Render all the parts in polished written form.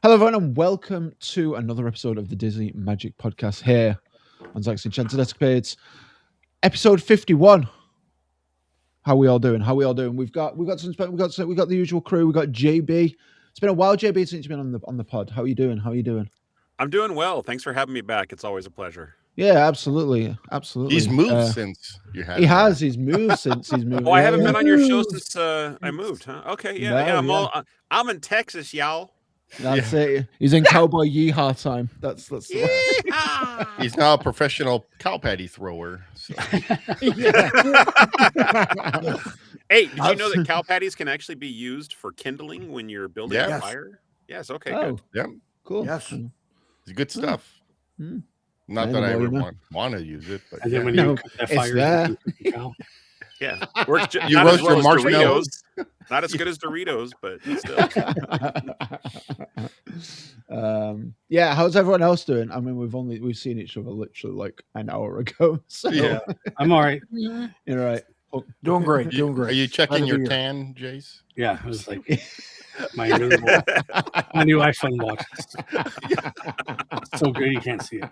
Hello, everyone, and welcome to another episode of the Disney Magic Podcast here on Zach's Enchanted Escapades, episode 51. How we all doing? We've got the usual crew. We got JB. It's been a while, JB, since you've been on the pod. How are you doing? I'm doing well. Thanks for having me back. It's always a pleasure. Yeah, absolutely. He's moved since you had. He's moved since he's moved. Oh, I haven't been on your show since I moved, huh? Okay, yeah. I'm in Texas, y'all. That's it. He's in cowboy yeehaw time. That's He's now a professional cow patty thrower. So. Hey, did you know that cow patties can actually be used for kindling when you're building a fire? Yes. Okay. Good. Yep. Cool. Yes. It's good stuff. Not that I ever want to use it, but and then when you cook that fire, there. Yeah, works you roast your marshmallows. Not as good as Doritos, but still. Yeah, how's everyone else doing? I mean, we've seen each other literally like an hour ago. So. Yeah, I'm all right. You're right. Doing great. Are you checking your tan, Jace? Yeah, it was like my new iPhone watch. So good you can't see it.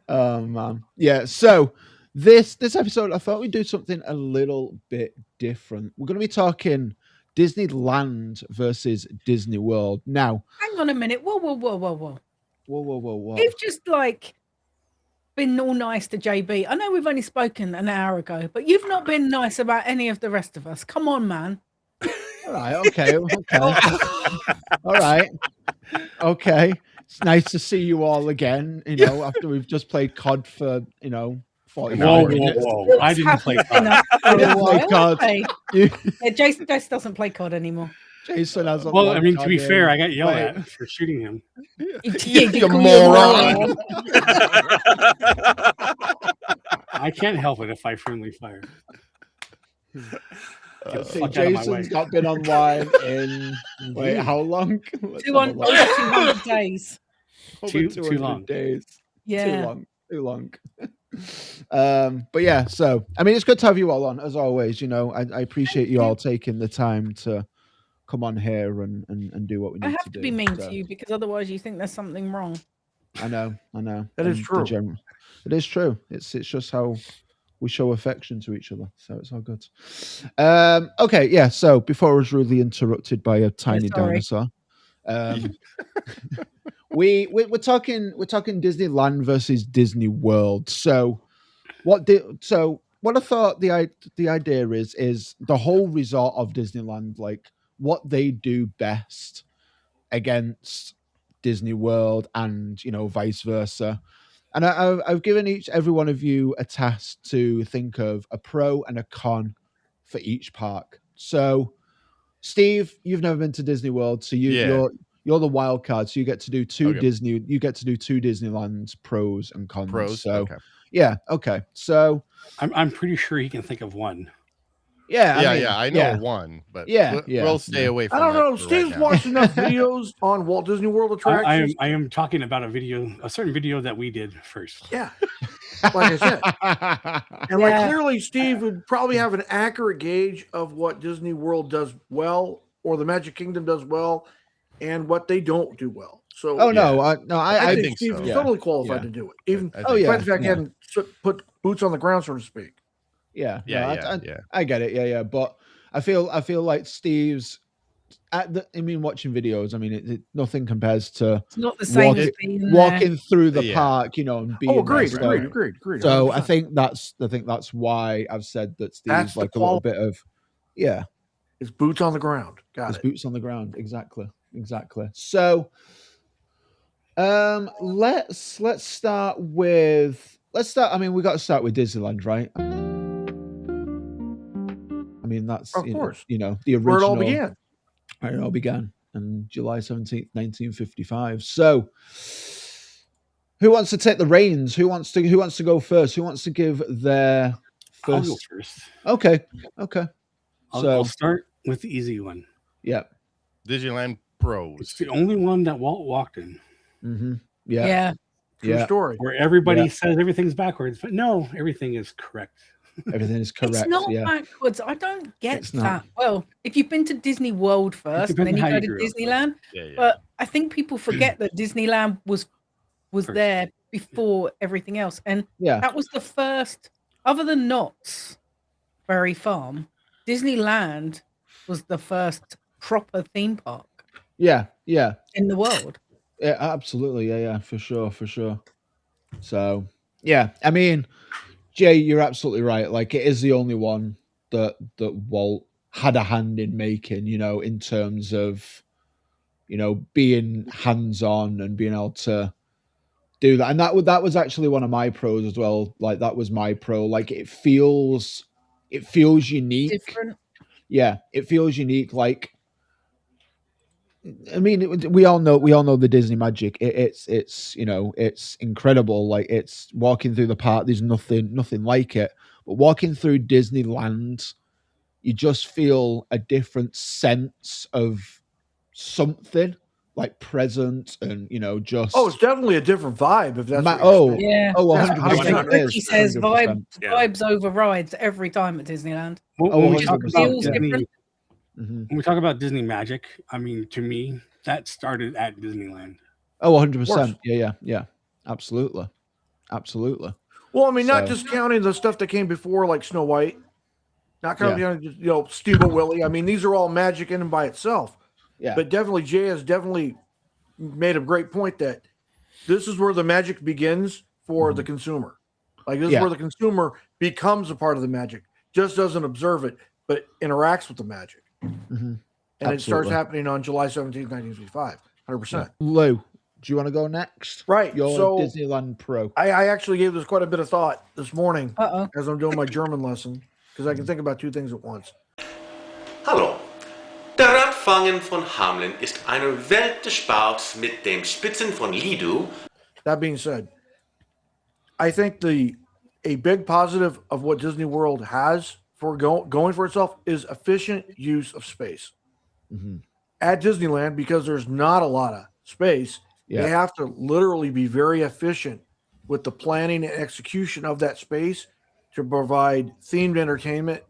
Oh man, yeah. So this episode, I thought we'd do something a little bit different. We're going to be talking Disneyland versus Disney World. Now, hang on a minute. Whoa. You've just been all nice to JB. I know we've only spoken an hour ago, but you've not been nice about any of the rest of us. Come on, man. All right. Okay. All right. Okay. It's nice to see you all again. After we've just played COD for 40 minutes. Whoa! I didn't play COD. Jason doesn't play COD anymore. Jason has. Well, I mean, to be fair, I got yelled at for shooting him. You moron! I can't help it if I friendly fire. Jason's not been online in how long? 200 days. Too long. Days. Yeah. Too long. But yeah, so I mean, it's good to have you all on as always. I appreciate you all taking the time to come on here and do what we need to do. I have to be mean to you because otherwise you think there's something wrong. I know. That is true. It is true. It's just how we show affection to each other. So it's all good. Okay, yeah. So before I was rudely interrupted by a tiny dinosaur, we're talking Disneyland versus Disney World. So what I thought the idea is the whole resort of Disneyland, like what they do best against Disney World and vice versa. And I've given every one of you a task to think of a pro and a con for each park. So Steve, you've never been to Disney World, so you're the wild card, so you get to do two Disneyland pros and cons. So okay. Yeah, okay. So I'm pretty sure he can think of one. I know one, but we'll stay away from I don't know. Steve's watched enough videos on Walt Disney World attractions. I am talking about a certain video that we did first. Yeah, like I said, and clearly Steve would probably have an accurate gauge of what Disney World does well, or the Magic Kingdom does well, and what they don't do well. So, I think Steve so. is totally qualified to do it, even despite the fact he hadn't put boots on the ground, so to speak. I get it. Yeah. But I feel like Steve's watching videos. I mean, nothing compares to it's not the same as walking through the park, and being. Agreed. So I think that's why I've said that Steve's like a little bit of, It's boots on the ground. Boots on the ground. Exactly. So, let's start. I mean, we got to start with Disneyland, right? I mean, that's of course. The original. Where it all began. It all began on July 17th, 1955. So, who wants to take the reins? Who wants to go first? Who wants to give their first? I'll go first. Okay. I'll start with the easy one. Yeah. Disneyland Pros. It's the only one that Walt walked in. Mm-hmm. Yeah. True story. Where everybody says everything's backwards, but no, everything is correct. Everything is correct. It's not backwards. I don't get that. Well, if you've been to Disney World first and then you go to Disneyland, but I think people forget that Disneyland was there before everything else, and that was the first, other than Knott's Berry Farm, Disneyland was the first proper theme park. Yeah. In the world. Yeah, absolutely. Yeah, for sure. So, yeah, I mean, Jay, you're absolutely right. Like, it is the only one that Walt had a hand in making, in terms of, being hands-on and being able to do that. And that was actually one of my pros as well. Like, that was my pro. Like, it feels unique. Different. Yeah, it feels unique. Like, I mean, we all know the Disney magic. It's it's incredible. Like, it's walking through the park. There's nothing like it. But walking through Disneyland, you just feel a different sense of something, like presence, and just. Oh, it's definitely a different vibe. If that's 100%. Ricky says vibes over rides every time at Disneyland. When we talk about feels different. When we talk about Disney magic, I mean, to me, that started at Disneyland. Oh, 100%. Yeah. Absolutely. Well, I mean, not just counting the stuff that came before, like Snow White, not counting, Steamboat Willie. I mean, these are all magic in and by itself. Yeah. But definitely, Jay has definitely made a great point that this is where the magic begins for the consumer. Like, this is where the consumer becomes a part of the magic, just doesn't observe it, but interacts with the magic. And it starts happening on July 17th, 1965. 100%. Lou, do you want to go next? Right. Your so Disneyland Pro. I actually gave this quite a bit of thought this morning as I'm doing my German lesson, because I can think about two things at once. Hallo. Der Radfangen von Hameln ist eine Welt des Sports mit den Spitzen von Lido. That being said, I think a big positive of what Disney World has for going for itself is efficient use of space. At Disneyland, because there's not a lot of space, they have to literally be very efficient with the planning and execution of that space to provide themed entertainment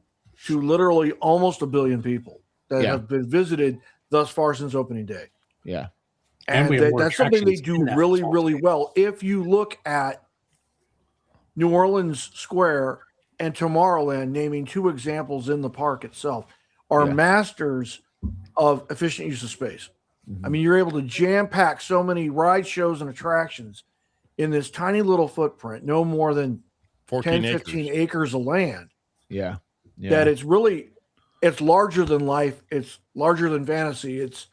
to literally almost 1 billion people that have been visited thus far since opening day. Yeah. And that's something they do really, really well. If you look at New Orleans Square and Tomorrowland, naming two examples in the park itself, are masters of efficient use of space. I mean, you're able to jam pack so many ride shows and attractions in this tiny little footprint, no more than 15 acres of land. Yeah. That it's larger than life. It's larger than fantasy. It's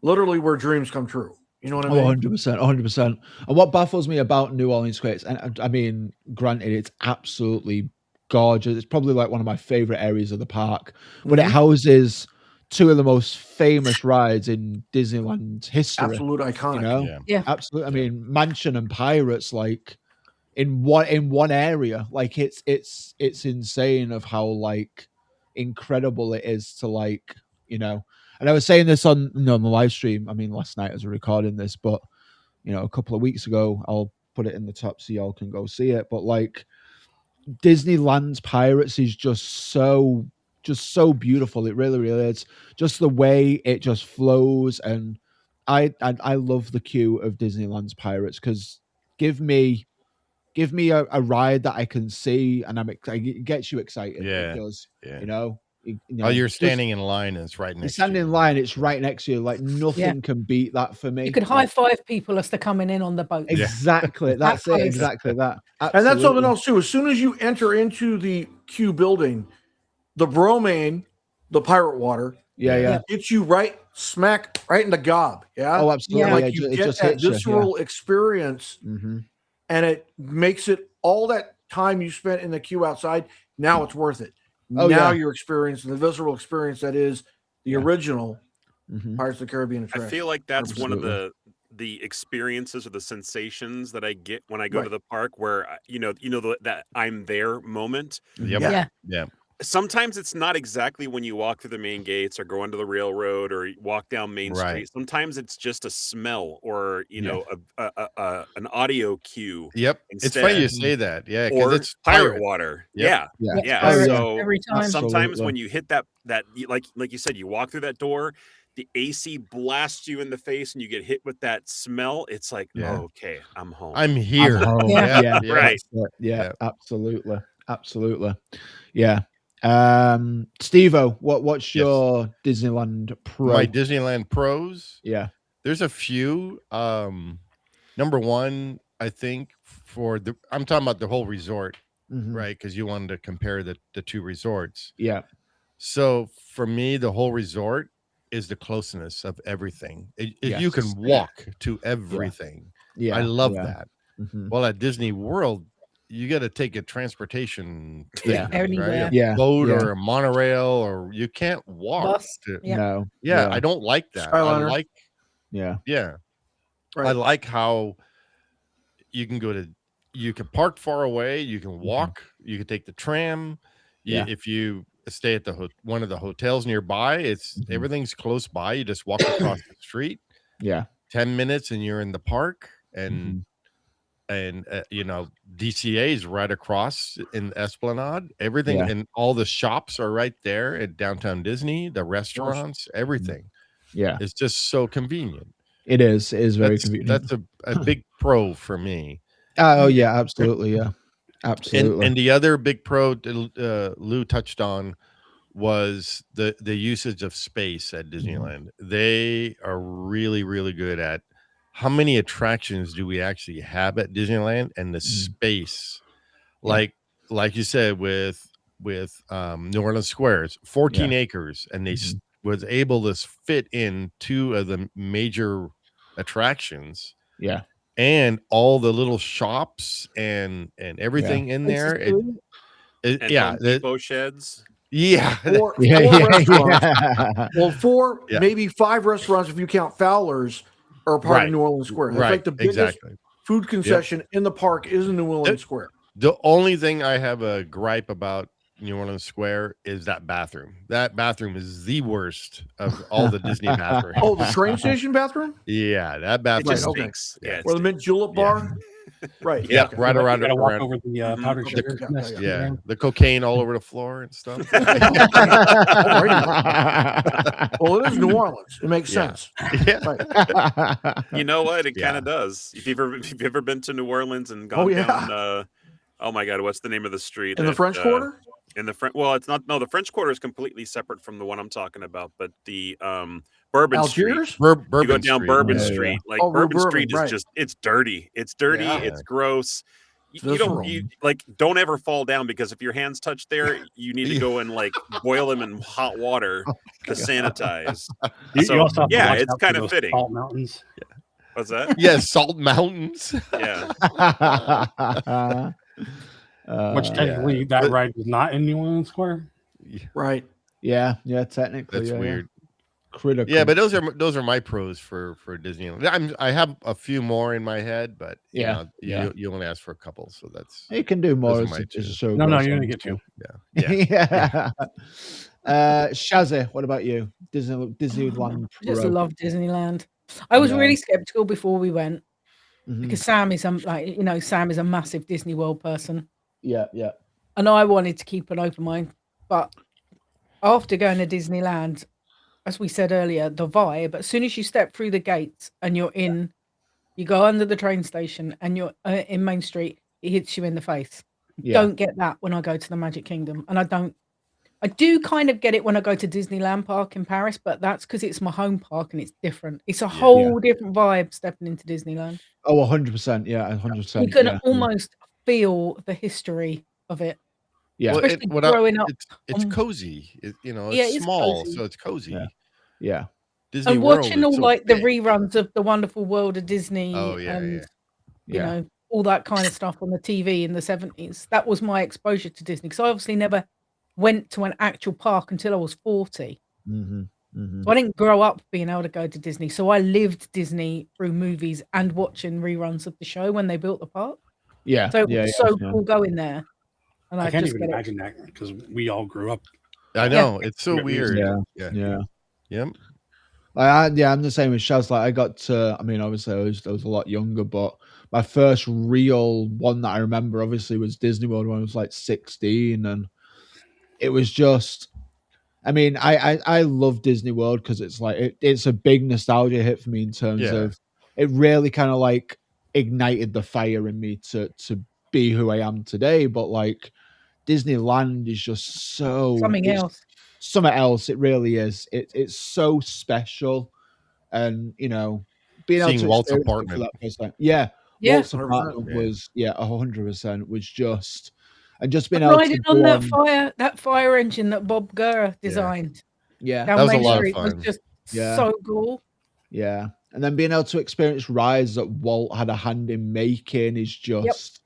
literally where dreams come true. You know what I mean? 100%. And what baffles me about New Orleans Square, and I mean, granted, it's absolutely gorgeous. It's probably like one of my favorite areas of the park, but it houses two of the most famous rides in Disneyland's history. Absolute iconic. Absolutely. I mean, Mansion and Pirates, like in one area, like it's insane of how like incredible it is to like, and I was saying this on the live stream. I mean, last night as we're recording this, but a couple of weeks ago, I'll put it in the top so y'all can go see it. But like, Disneyland's Pirates is just so beautiful. It really, really is. Just the way it just flows, and I love the queue of Disneyland's Pirates, because give me a ride that I can see, and it gets you excited. Yeah, because you're standing in line, and it's right next. You're standing in line, it's right next to you. Like, nothing can beat that for me. You could high five people as they're coming in on the boat. Exactly, that's it. Exactly that. Absolutely. And that's something else too. As soon as you enter into the queue building, the bromane, the pirate water, gets you right in the gob. Yeah. Oh, absolutely. Like you get that visceral experience, and it makes it all that time you spent in the queue outside. Now it's worth it. Now you're experiencing the visceral experience that is the original Pirates of the Caribbean attraction. I feel like that's one of the experiences or the sensations that I get when I go to the park, where that I'm there moment. Yeah. sometimes it's not exactly when you walk through the main gates or go into the railroad or walk down Main Street. Sometimes it's just a smell or an audio cue. Yep, it's funny you say that. Yeah, because it's pirate water. Yep. Yeah. So every time. sometimes when you hit that like you said, you walk through that door, the AC blasts you in the face, and you get hit with that smell. It's like, okay, I'm home. I'm here. I'm home. Yeah, right. Yeah, absolutely. Yeah. Steve-O, what's your Disneyland Pro? My Disneyland Pros? Yeah. There's a few. Number one, I think I'm talking about the whole resort, right? Because you wanted to compare the two resorts. Yeah. So for me, the whole resort is the closeness of everything. You can walk to everything. Yeah. I love that. Well, at Disney World, you got to take a transportation thing, anywhere. Right? A boat or a monorail, or you can't walk. No. I don't like that. Skyliner. I like. Right. I like how you can park far away, you can walk, you can take the tram. If you stay at one of the hotels nearby, everything's close by. You just walk across the street. 10 minutes and you're in the park, and DCA is right across in Esplanade. Everything and all the shops are right there at downtown Disney, the restaurants, everything. It's just so convenient. It is very convenient. That's a big pro for me. Oh yeah, absolutely. Yeah, absolutely. And the other big pro Lou touched on was the usage of space at Disneyland. They are really, really good at how many attractions do we actually have at Disneyland, and the space, like you said with New Orleans Squares, 14 acres, and they was able to fit in 2 of the major attractions. And all the little shops and everything in there. Depot sheds. Four restaurants. Well, 4, maybe 5 restaurants if you count Fowler's are part of New Orleans Square. That's like the biggest food concession in the park is in New Orleans Square. The only thing I have a gripe about New Orleans Square is that bathroom. That bathroom is the worst of all the Disney bathrooms. Oh, the train station bathroom? Yeah, that bathroom stinks. Or the Mint Julep bar? Right. Right around it. Walk over the powdered sugar. The cocaine all over the floor and stuff. Well, it is New Orleans. It makes sense. Right. You know what? It kind of does. If you've ever been to New Orleans and gone down, oh my God, what's the name of the street? In the French Quarter? In the French, well, it's not. No, the French Quarter is completely separate from the one I'm talking about. But the Bourbon Algiers? Street, Bourbon you go down Street. Bourbon Street. Like Bourbon Street is right. it's dirty. It's dirty. It's gross. You don't ever fall down, because if your hands touch there, you need to go and like boil them in hot water to sanitize. So it's kind of fitting. Salt mountains. What's that? Yes, Salt Mountains. Yeah. Which technically that ride was not in New Orleans Square. Right. Yeah, technically. That's weird. Critical. Yeah, but those are my pros for Disneyland. I have a few more in my head, but you only ask for a couple, so that's you can do more. No, you're gonna get 2. Yeah. Shazzy, what about you? Disneyland. I just love Disneyland. I was really skeptical before we went because Sam is Sam is a massive Disney World person. Yeah. And I wanted to keep an open mind, but after going to Disneyland, as we said earlier, the vibe, as soon as you step through the gates and you go under the train station and you're in Main Street, it hits you in the face. Don't get that when I go to the Magic Kingdom. And I do kind of get it when I go to Disneyland Park in Paris, but that's because it's my home park and it's different. It's a whole different vibe stepping into Disneyland. Oh, 100%. Yeah, 100%. You can almost feel the history of it. Yeah, especially growing up. It's cozy. It's small, cozy. so it's cozy. Yeah. Disney and World watching all so the reruns of The Wonderful World of Disney and all that kind of stuff on the TV in the 70s. That was my exposure to Disney, because I obviously never went to an actual park until I was 40. So I didn't grow up being able to go to Disney. So I lived Disney through movies and watching reruns of the show when they built the park. Yeah. So it was so cool going there. And I can't even imagine that because we all grew up. I know it's so weird. Yeah. Yep. I'm the same as Shazz. Like I got to, I mean, obviously I was a lot younger, but my first real one that I remember obviously was Disney World when I was like 16, and it was just, I mean, I love Disney World because it's like it's a big nostalgia hit for me in terms of it really kind of like ignited the fire in me to be who I am today. But like Disneyland is just something else. It really is. It's so special, and being Seeing able to Walt's experience it apartment. for that first time. Walt's apartment 100%. was 100% was just, and just being But able riding to on that fire engine that Bob Gurr designed. Yeah, down that was Main a lot Street of fun. was just so cool. Yeah, and then being able to experience rides that Walt had a hand in making is just,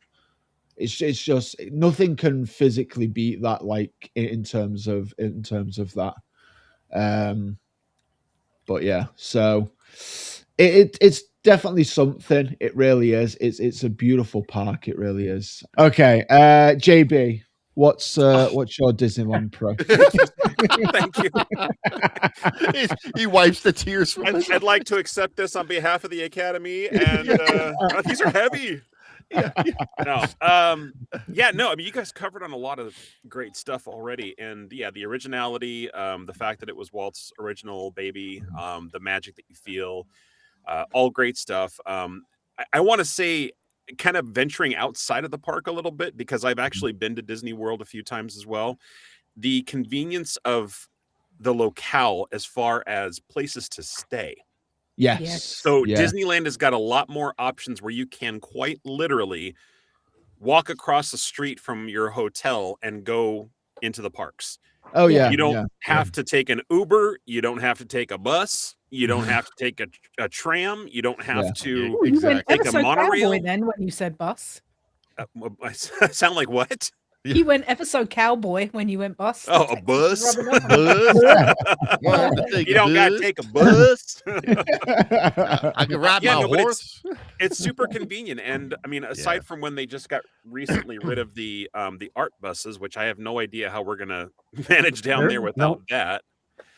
it's just nothing can physically beat that. Like in terms of that. But yeah, so it's definitely something. It really is. It's a beautiful park. It really is. Okay, JB, what's your Disneyland pro? Thank you. He wipes the tears from his I'd like to accept this on behalf of the Academy, and these are heavy. No. I mean, you guys covered on a lot of great stuff already, and the originality, the fact that it was Walt's original baby, the magic that you feel, all great stuff. I want to say, kind of venturing outside of the park a little bit, because I've actually been to Disney World a few times as well. The convenience of the locale as far as places to stay. Yes. So Disneyland has got a lot more options where you can quite literally walk across the street from your hotel and go into the parks. Oh yeah. You don't have to take an Uber. You don't have to take a bus. You don't have to take a tram. You don't have to take a monorail. Cowboy then when you said bus. I sound like what? You went ever so cowboy when you went bus. Oh, a bus? You don't got to take a bus. I can ride my horse. It's super convenient, and I mean, aside from when they just got recently rid of the art buses, which I have no idea how we're gonna manage down there without that.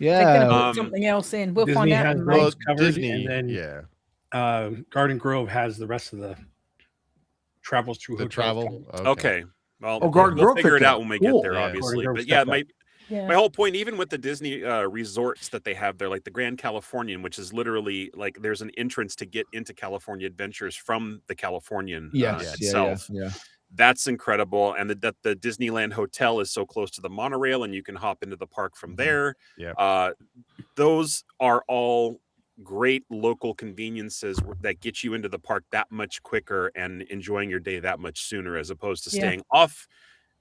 Yeah, something else in. We'll Disney find out. Has those covered, Disney, and then Garden Grove has the rest of the travels through the travel. Okay. Well, Garden we'll Grove figure it out when we get there, obviously. Garden But my whole point, even with the Disney resorts that they have there, like the Grand Californian, which is literally like there's an entrance to get into California Adventures from the Californian itself. Yeah. That's incredible. And that the Disneyland Hotel is so close to the monorail, and you can hop into the park from there. Yeah. Those are all great local conveniences that get you into the park that much quicker and enjoying your day that much sooner, as opposed to staying off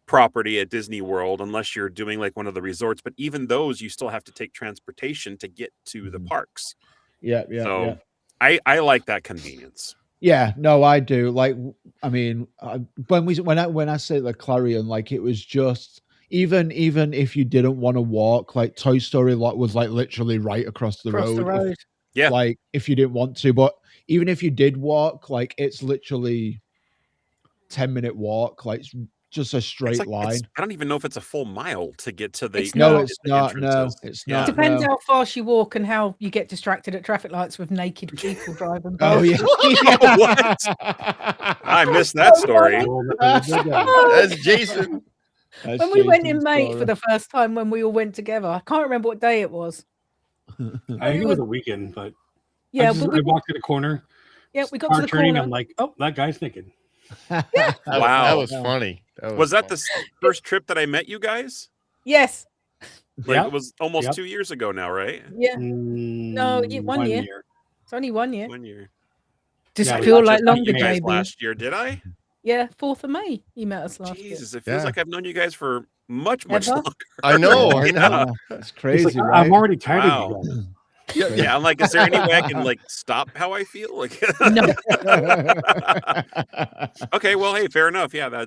property at Disney World, unless you're doing like one of the resorts. But even those, you still have to take transportation to get to the parks. So I like that convenience. Yeah, no, I do. Like, I mean, when I say the Clarion, like it was just even if you didn't want to walk, like Toy Story lot was like literally right across the road. Like if you didn't want to, but even if you did walk, like it's literally 10-minute walk, like just a straight line. I don't even know if it's a full mile to get to the. It's not. No, it's not. It depends how fast you walk and how you get distracted at traffic lights with naked people driving by. Oh yeah. What? I missed that story. That's Jason. When we went in May for the first time, when we all went together, I can't remember what day it was. I think it was a weekend, but yeah, we walked to the corner. Yeah, we got to the corner. I'm like, oh, that guy's naked. Wow, that was funny. Was that the first trip that I met you guys? Yes. Like it was almost 2 years ago now, right? Yeah. No, 1 year. It's only 1 year. 1 year. Does it feel like longer, you guys JB? Last year, did I? Yeah, 4th of May. You met us last year. Jesus, it feels like I've known you guys for much longer. I know. It's crazy. Like, I'm already tired of you guys. Yeah, I'm like, is there any way I can like stop how I feel? Like, no. Okay, well, hey, fair enough. Yeah,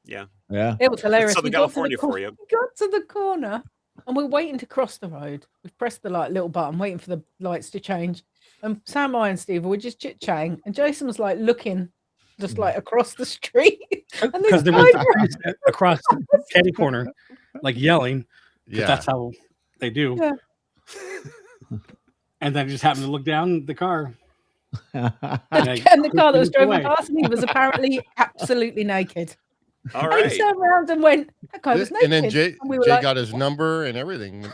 yeah. It was hilarious. Southern California for you. We got to the corner and we're waiting to cross the road. We've pressed the little button, waiting for the lights to change. And Sam, I, and Steve were just chit chatting, and Jason was like looking just like across the street. Because there was across the caddy corner, like yelling. Yeah, that's how they do. Yeah. And then I just happened to look down the car. And the car that was driving past me was apparently absolutely naked. All right. And he turned around and went, that guy was naked. And then Jay got his number and everything. Wow.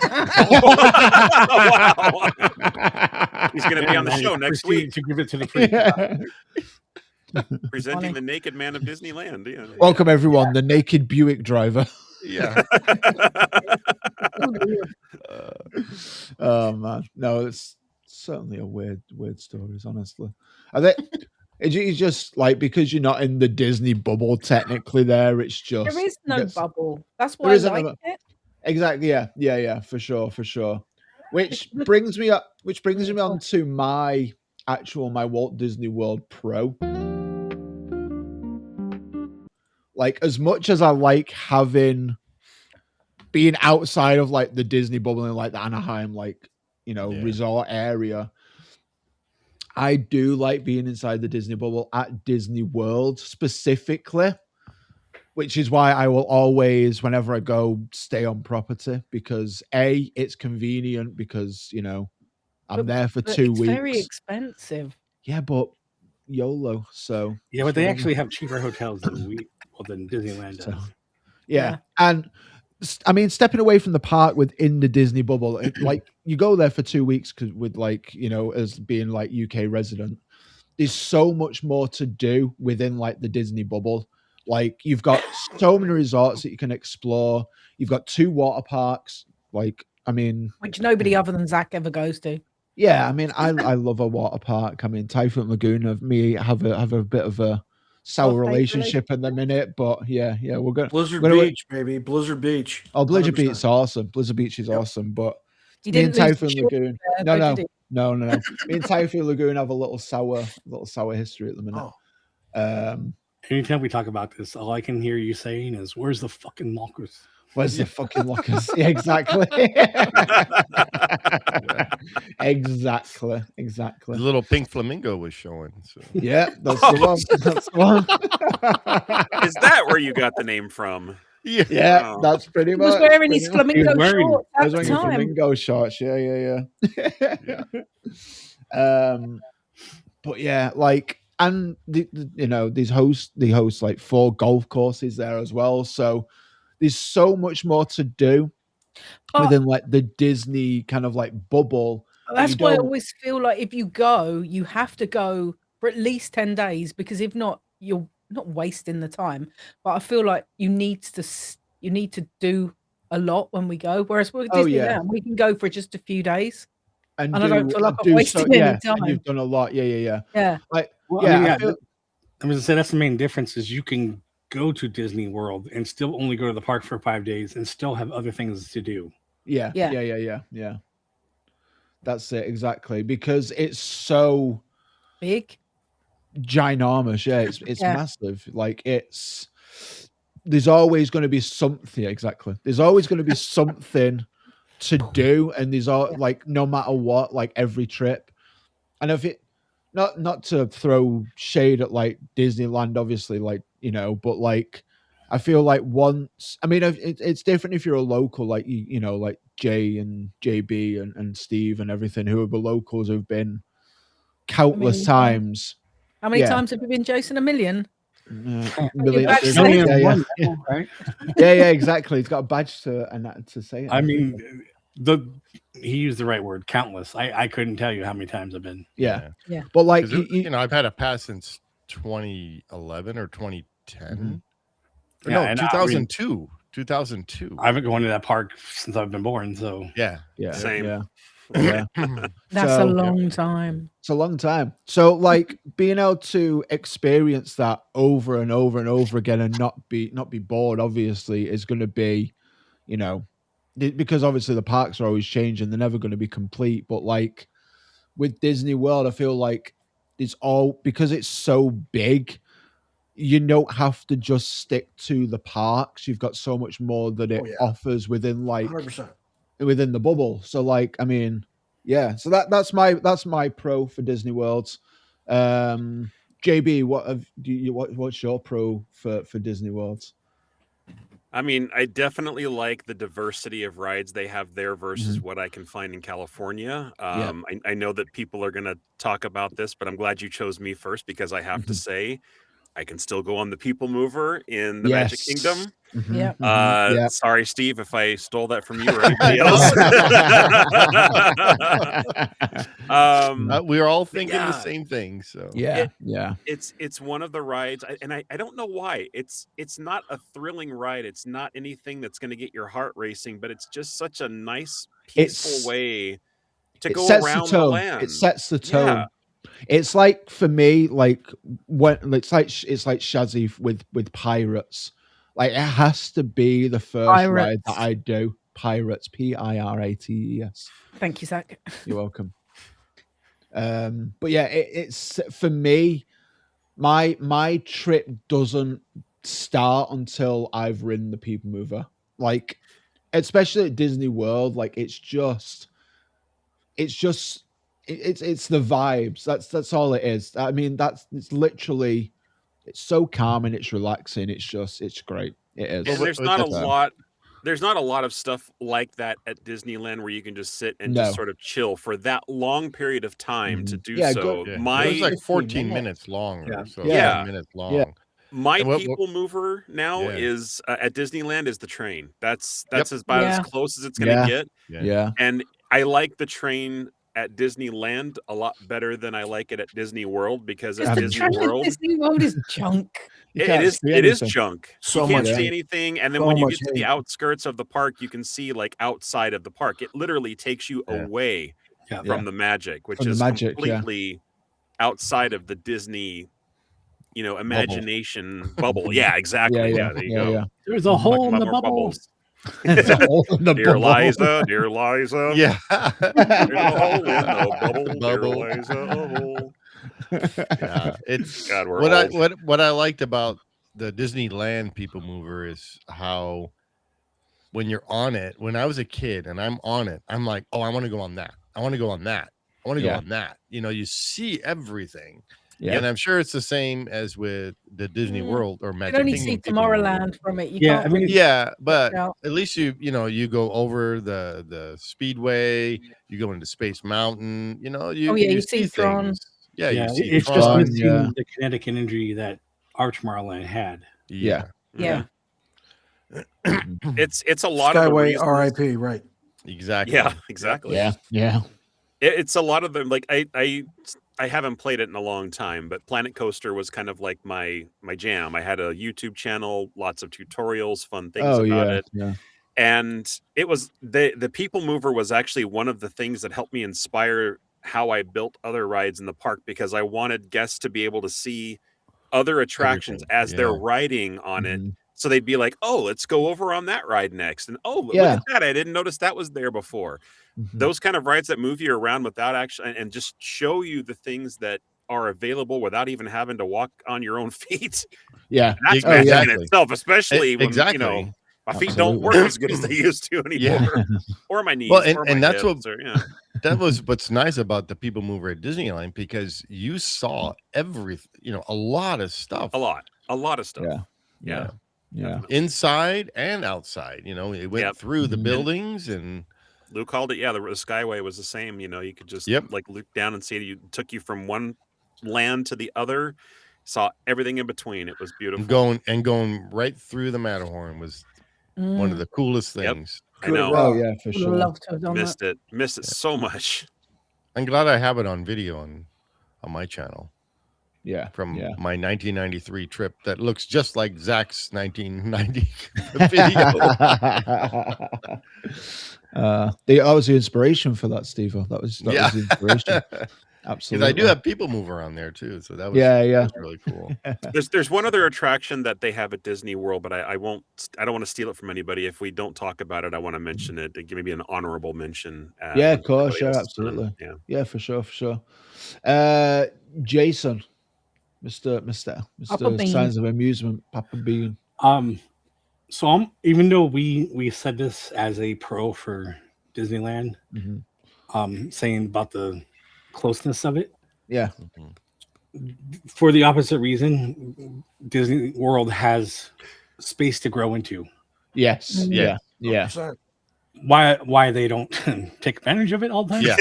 He's going to be on the show next week. To give it to the free. Presenting the naked man of Disneyland. Yeah. Welcome, everyone. The naked Buick driver. Yeah. Oh man, no, it's certainly a weird story. Honestly, I think it's just like because you're not in the Disney bubble technically. There, it's just there is no bubble. That's why I like it. Exactly. Yeah. For sure. Which brings me on to my Walt Disney World Pro. Like, as much as I like being outside of like the Disney bubble in like the Anaheim, like, resort area, I do like being inside the Disney bubble at Disney World specifically, which is why I will always, whenever I go, stay on property because A, it's convenient because, I'm there for 2 weeks. It's very expensive. Yeah, but YOLO. So yeah, but they actually have cheaper hotels than Disneyland does. So, yeah. And I mean, stepping away from the park within the Disney bubble, like you go there for 2 weeks with like, as being like UK resident, there's so much more to do within like the Disney bubble. Like you've got so many resorts that you can explore. You've got 2 water parks. Like, I mean, which nobody other than Zach ever goes to. Yeah, I mean, I love a water park. I mean, Typhoon Lagoon have a bit of a sour relationship in the minute, but yeah, we're going Blizzard Beach, baby, Blizzard Beach. Oh, Blizzard 100%. Beach is awesome. Blizzard Beach is awesome, but me and Typhoon Lagoon, no. Me and Typhoon Lagoon have a little sour history at the minute. Anytime we talk about this, all I can hear you saying is, "Where's the fucking lockers? Where's the fucking lockers?" Yeah, exactly. Exactly. The little pink flamingo was showing. So. Yeah, that's the one. That's the one. Is that where you got the name from? Yeah, that's pretty much. He was wearing his flamingo shorts at the time. Flamingo shorts. Yeah. But yeah, like, and they host like 4 golf courses there as well. So there's so much more to do within like the Disney kind of like bubble. That's why I always feel like if you go, you have to go for at least 10 days because if not, you're not wasting the time. But I feel like you need to do a lot when we go. Whereas with Disney now, we can go for just a few days. And I don't feel like I'm wasting any time. And you've done a lot. Yeah. Like, I was gonna say that's the main difference is you can go to Disney World and still only go to the park for 5 days and still have other things to do. Yeah. That's it exactly because it's so big, ginormous. Yeah, it's massive. Like there's always going to be something. Exactly. There's always going to be something to do, and there's like no matter what, like every trip. And if it not to throw shade at like Disneyland, obviously, like but like I feel like once. I mean, it's different if you're a local, like like Jay and JB and Steve and everything, who are the locals who've been countless times. How many times have you been, Jason? 1 million. Million. Yeah, exactly. He's got a badge to say it. I mean, he used the right word, countless. I couldn't tell you how many times I've been. Yeah. But like I've had a pass since 2011 or 2010. Mm-hmm. No, 2002. 2002. I haven't gone to that park since I've been born. So yeah, same. Yeah. That's a long time. It's a long time. So like being able to experience that over and over and over again and not be bored, obviously, is going to be, because obviously the parks are always changing. They're never going to be complete. But like with Disney World, I feel like because it's so big, you don't have to just stick to the parks. You've got so much more that it offers within like 100%. Within the bubble. So like, I mean, yeah. So that's my pro for Disney World. Trying JB, what's your pro for Disney World? I mean, I definitely like the diversity of rides they have there versus what I can find in California. I know that people are going to talk about this, but I'm glad you chose me first because I have to say I can still go on the People Mover in the Magic Kingdom. Sorry, Steve, if I stole that from you or anybody else. We're all thinking the same thing. So it's one of the rides, and I don't know why. It's not a thrilling ride. It's not anything that's going to get your heart racing, but it's just such a nice, peaceful way to go around the land. It sets the tone. Yeah. It's like, for me, like when it's like Shazzy with Pirates. Like, it has to be the first ride that I do. Pirates, Pirates. Thank you, Zach. You're welcome. But yeah, it's for me. My trip doesn't start until I've ridden the People Mover. Like, especially at Disney World, like it's the vibes. That's all it is. I mean, it's literally, it's so calm and it's relaxing. It's great. It is. And there's not a lot of stuff like that at Disneyland where you can just sit and just sort of chill for that long period of time to do so. It was like 14 minutes long or so. Yeah. Minutes long. Yeah. My People Mover now is at Disneyland is the train. That's about as close as it's going to get. Yeah. And I like the train at Disneyland a lot better than I like it at Disney World, because at Disney World is junk. It is junk. So you can't much see anything, and then when you get to the outskirts of the park, you can see like outside of the park. It literally takes you away from the magic, which is completely outside of the Disney, imagination bubble. Yeah, exactly. Yeah, there you go. There's a hole in the bubble. Dear Liza, dear Liza. Yeah. There's a hole in the bubble. Dear Liza. Yeah, it's God, what I liked about the Disneyland People Mover is how when you're on it, when I was a kid and I'm on it, I'm like, oh, I want to go on that. I want to go on that. I want to go on that. You see everything. Yeah. And I'm sure it's the same as with the Disney World or Magic Kingdom. You only see Tomorrowland from it. But at least you go over the Speedway, you go into Space Mountain, you see things. Yeah, you see it's just missing the kinetic energy that our Tomorrowland had. Yeah. It's a lot Skyway of RIP, right? Exactly. Yeah, exactly. Yeah. It's a lot of them. Like I haven't played it in a long time, but Planet Coaster was kind of like my jam. I had a YouTube channel, lots of tutorials, fun things about it. Yeah. And it was the People Mover was actually one of the things that helped me inspire how I built other rides in the park, because I wanted guests to be able to see other attractions as they're riding on it. So they'd be like, oh, let's go over on that ride next. And look at that. I didn't notice that was there before. Those kind of rides that move you around without actually, and just show you the things that are available without even having to walk on your own feet. Yeah. That's magic in itself, especially when, my feet don't work as good as they used to anymore. Or my knees. Well, or and my that's hips, that was what's nice about the People Mover at Disneyland, because you saw everything, a lot of stuff. A lot of stuff. Yeah. Inside and outside, it went through the buildings, and Lou called it. Yeah, the Skyway was the same. You could just like look down and see it. Took you from one land to the other, saw everything in between. It was beautiful. Going right through the Matterhorn was one of the coolest things. I know. Oh yeah, for sure. Love to have done Missed it so much. I'm glad I have it on video on my channel. Yeah, from my 1993 trip that looks just like Zach's 1990 video. That was the inspiration for that, Steve. That was the inspiration. Absolutely. I do have People Mover on there too, so that was was really cool. There's one other attraction that they have at Disney World, but I don't want to steal it from anybody. If we don't talk about it, I want to mention it. Give maybe an honorable mention. Yeah, of course. Yeah, absolutely. Yeah, for sure. Jason, Mr. Signs of Amusement, Papa Bean. So even though we said this as a pro for Disneyland, saying about the closeness of it. Yeah. for the opposite reason, Disney World has space to grow into. Yes. Yeah. 100%. Why they don't take advantage of it all the time? Yeah.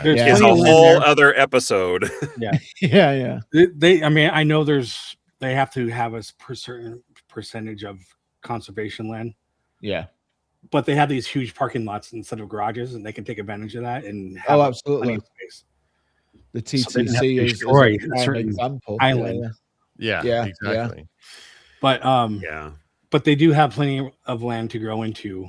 There's It's a plenty of land whole there. other episode. Yeah. I mean, I know they have to have a certain percentage of conservation land. Yeah. But they have these huge parking lots instead of garages, and they can take advantage of that and have absolutely. Space. The So TTC is a prime example. Island. Yeah, exactly. But but they do have plenty of land to grow into,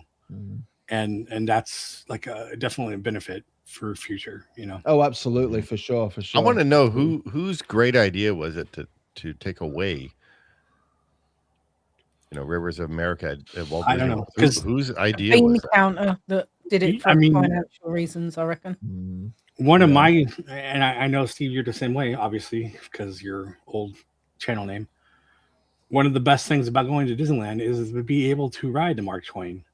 and that's like definitely a benefit for future. Oh, absolutely, for sure. I want to know whose great idea was it to take away, Rivers of America at Walt Disney? I don't know whose idea was that? Counter that did it for financial reasons, I reckon. One of my, and I know Steve, you're the same way, obviously, because your old channel name. One of the best things about going to Disneyland is to be able to ride the Mark Twain,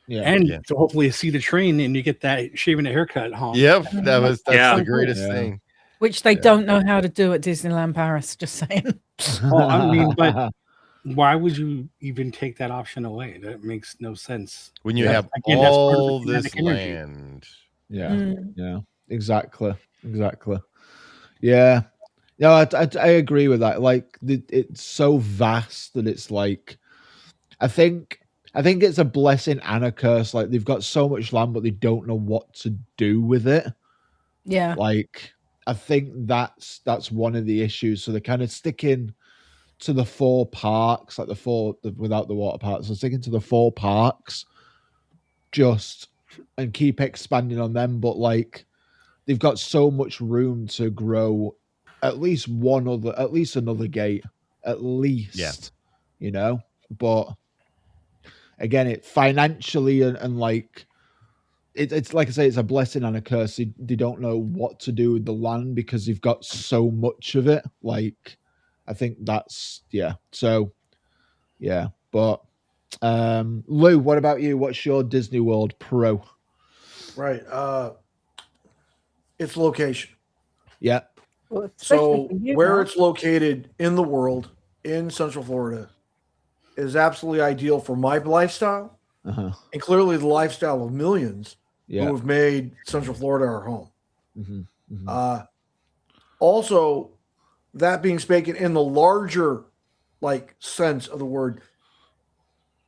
to hopefully see the train and you get that shaving a haircut home. Yep, that's the greatest thing. Which they don't know how to do at Disneyland Paris. Just saying. Well, I mean, but why would you even take that option away? That makes no sense. When you have all this land. Yeah, exactly. Yeah. No, I agree with that. Like, it's so vast that it's like, I think it's a blessing and a curse. Like, they've got so much land, but they don't know what to do with it. Yeah. Like, I think that's one of the issues. So they're kind of sticking to the 4 parks, like without the water parks. So sticking to the 4 parks, and keep expanding on them. But like, they've got so much room to grow. At least another gate, at least, But again, it financially and like it's like I say, it's a blessing and a curse. They don't know what to do with the land because they've got so much of it. Like, I think that's So but Lou, what about you? What's your Disney World pro? Right, its location. Yeah. Well, so where it's located in the world, in Central Florida, is absolutely ideal for my lifestyle, and clearly the lifestyle of millions who have made Central Florida our home. Also, that being spoken in the larger sense of the word,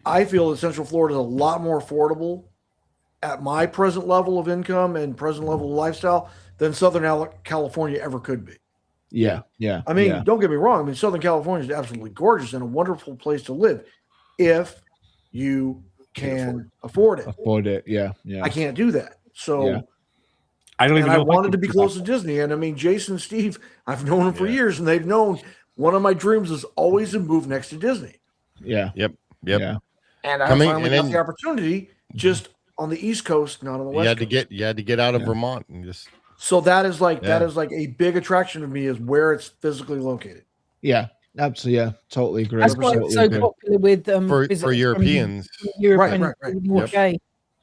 I feel that Central Florida is a lot more affordable at my present level of income and present level of lifestyle than Southern California ever could be. Yeah. I mean, don't get me wrong. I mean, Southern California is absolutely gorgeous and a wonderful place to live if you can afford it. Yeah. I can't do that. So I don't even know. I wanted to be close to Disney. And I mean, Jason and Steve, I've known them for years, and they've known one of my dreams is always to move next to Disney. Yeah. Yep. Yeah. And I finally got the opportunity just on the East Coast, not on the West Coast. You had to get out of Vermont and just. So that is like a big attraction to me is where it's physically located. Yeah, absolutely. Yeah, totally agree. That's why it's so popular with for Europeans. Right. Yep.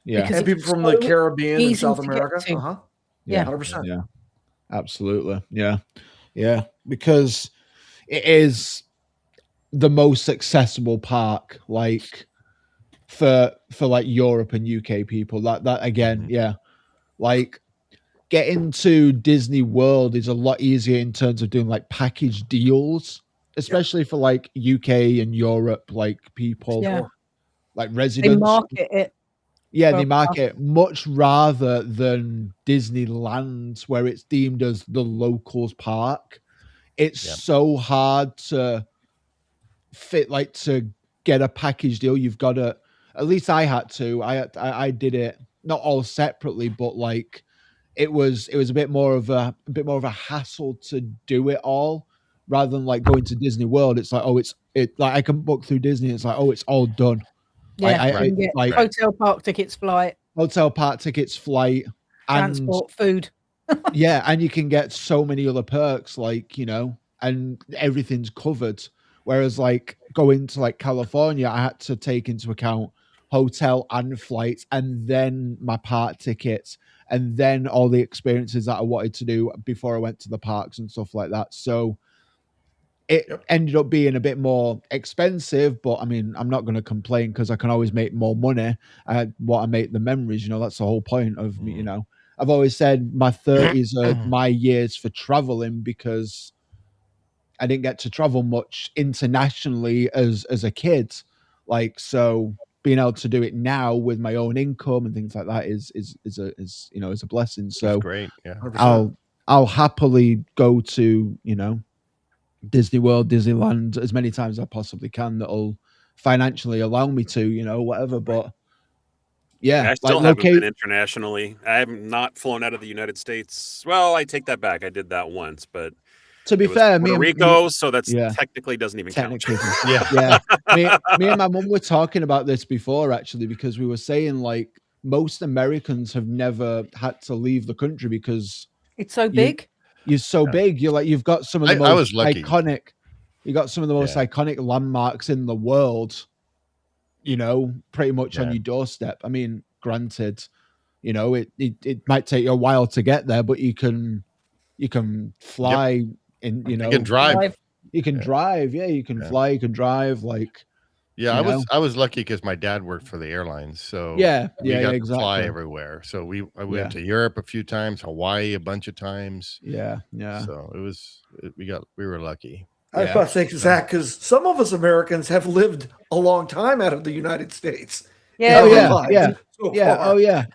Yeah, and people from the Caribbean and South America. Yeah, 100%. Yeah, absolutely. Yeah, because it is the most accessible park, like for like Europe and UK people. That again, like. Getting to Disney World is a lot easier in terms of doing like package deals, especially for like UK and Europe, like people, like residents. They market it. Yeah, they market it much rather than Disneyland, where it's deemed as the locals park. It's so hard to fit, like to get a package deal. You've got to, at least I had to. I did it not all separately, but like. It was a bit more of a hassle to do it all rather than like going to Disney World. It's like, like I can book through Disney. It's like, it's all done. Yeah, like hotel park tickets, flight, and transport, food. And you can get so many other perks, like, and everything's covered. Whereas like going to like California, I had to take into account hotel and flights, and then my park tickets, and then all the experiences that I wanted to do before I went to the parks and stuff like that. So it ended up being a bit more expensive, but I mean, I'm not going to complain because I can always make more money. I make the memories, that's the whole point of me, I've always said my 30s are my years for traveling because I didn't get to travel much internationally as a kid. Like, so being able to do it now with my own income and things like that is a blessing. So that's great. Yeah. 100%. I'll happily go to, Disney World, Disneyland as many times as I possibly can that'll financially allow me to, whatever. But yeah, I still haven't been internationally. I have not flown out of the United States. Well, I take that back. I did that once, but to be fair, Puerto Rico, so that's technically doesn't even count. Yeah. Me and my mum were talking about this before, actually, because we were saying like most Americans have never had to leave the country because it's so big. You're so big. You've got some of the most iconic. You got some of the most iconic landmarks in the world. Pretty much on your doorstep. I mean, granted, it might take you a while to get there, but you can fly in. You can drive. You can drive. Yeah, you can fly. You can drive. Like. Yeah, I was lucky because my dad worked for the airlines, so we got to fly everywhere. So I went to Europe a few times, Hawaii a bunch of times. Yeah. So we were lucky. I was about to say, Zach, because some of us Americans have lived a long time out of the United States. Yeah.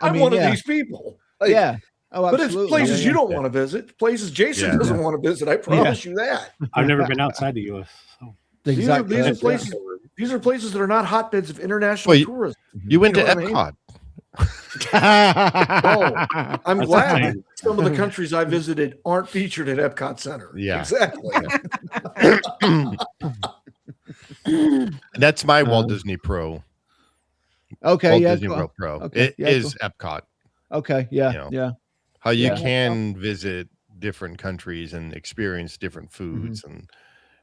I'm one of these people. Like, Oh, but it's places you don't want to visit, places Jason doesn't want to visit. I promise you that. I've never been outside the U.S. So. Exactly. These are places. These are places that are not hotbeds of international tourism. You went to Epcot. I'm glad that some of the countries I visited aren't featured at Epcot Center. Yeah, exactly. That's my Walt Disney Pro. Okay, Walt Disney World Pro. Okay, it is cool. Epcot. Okay, yeah. How you can visit different countries and experience different foods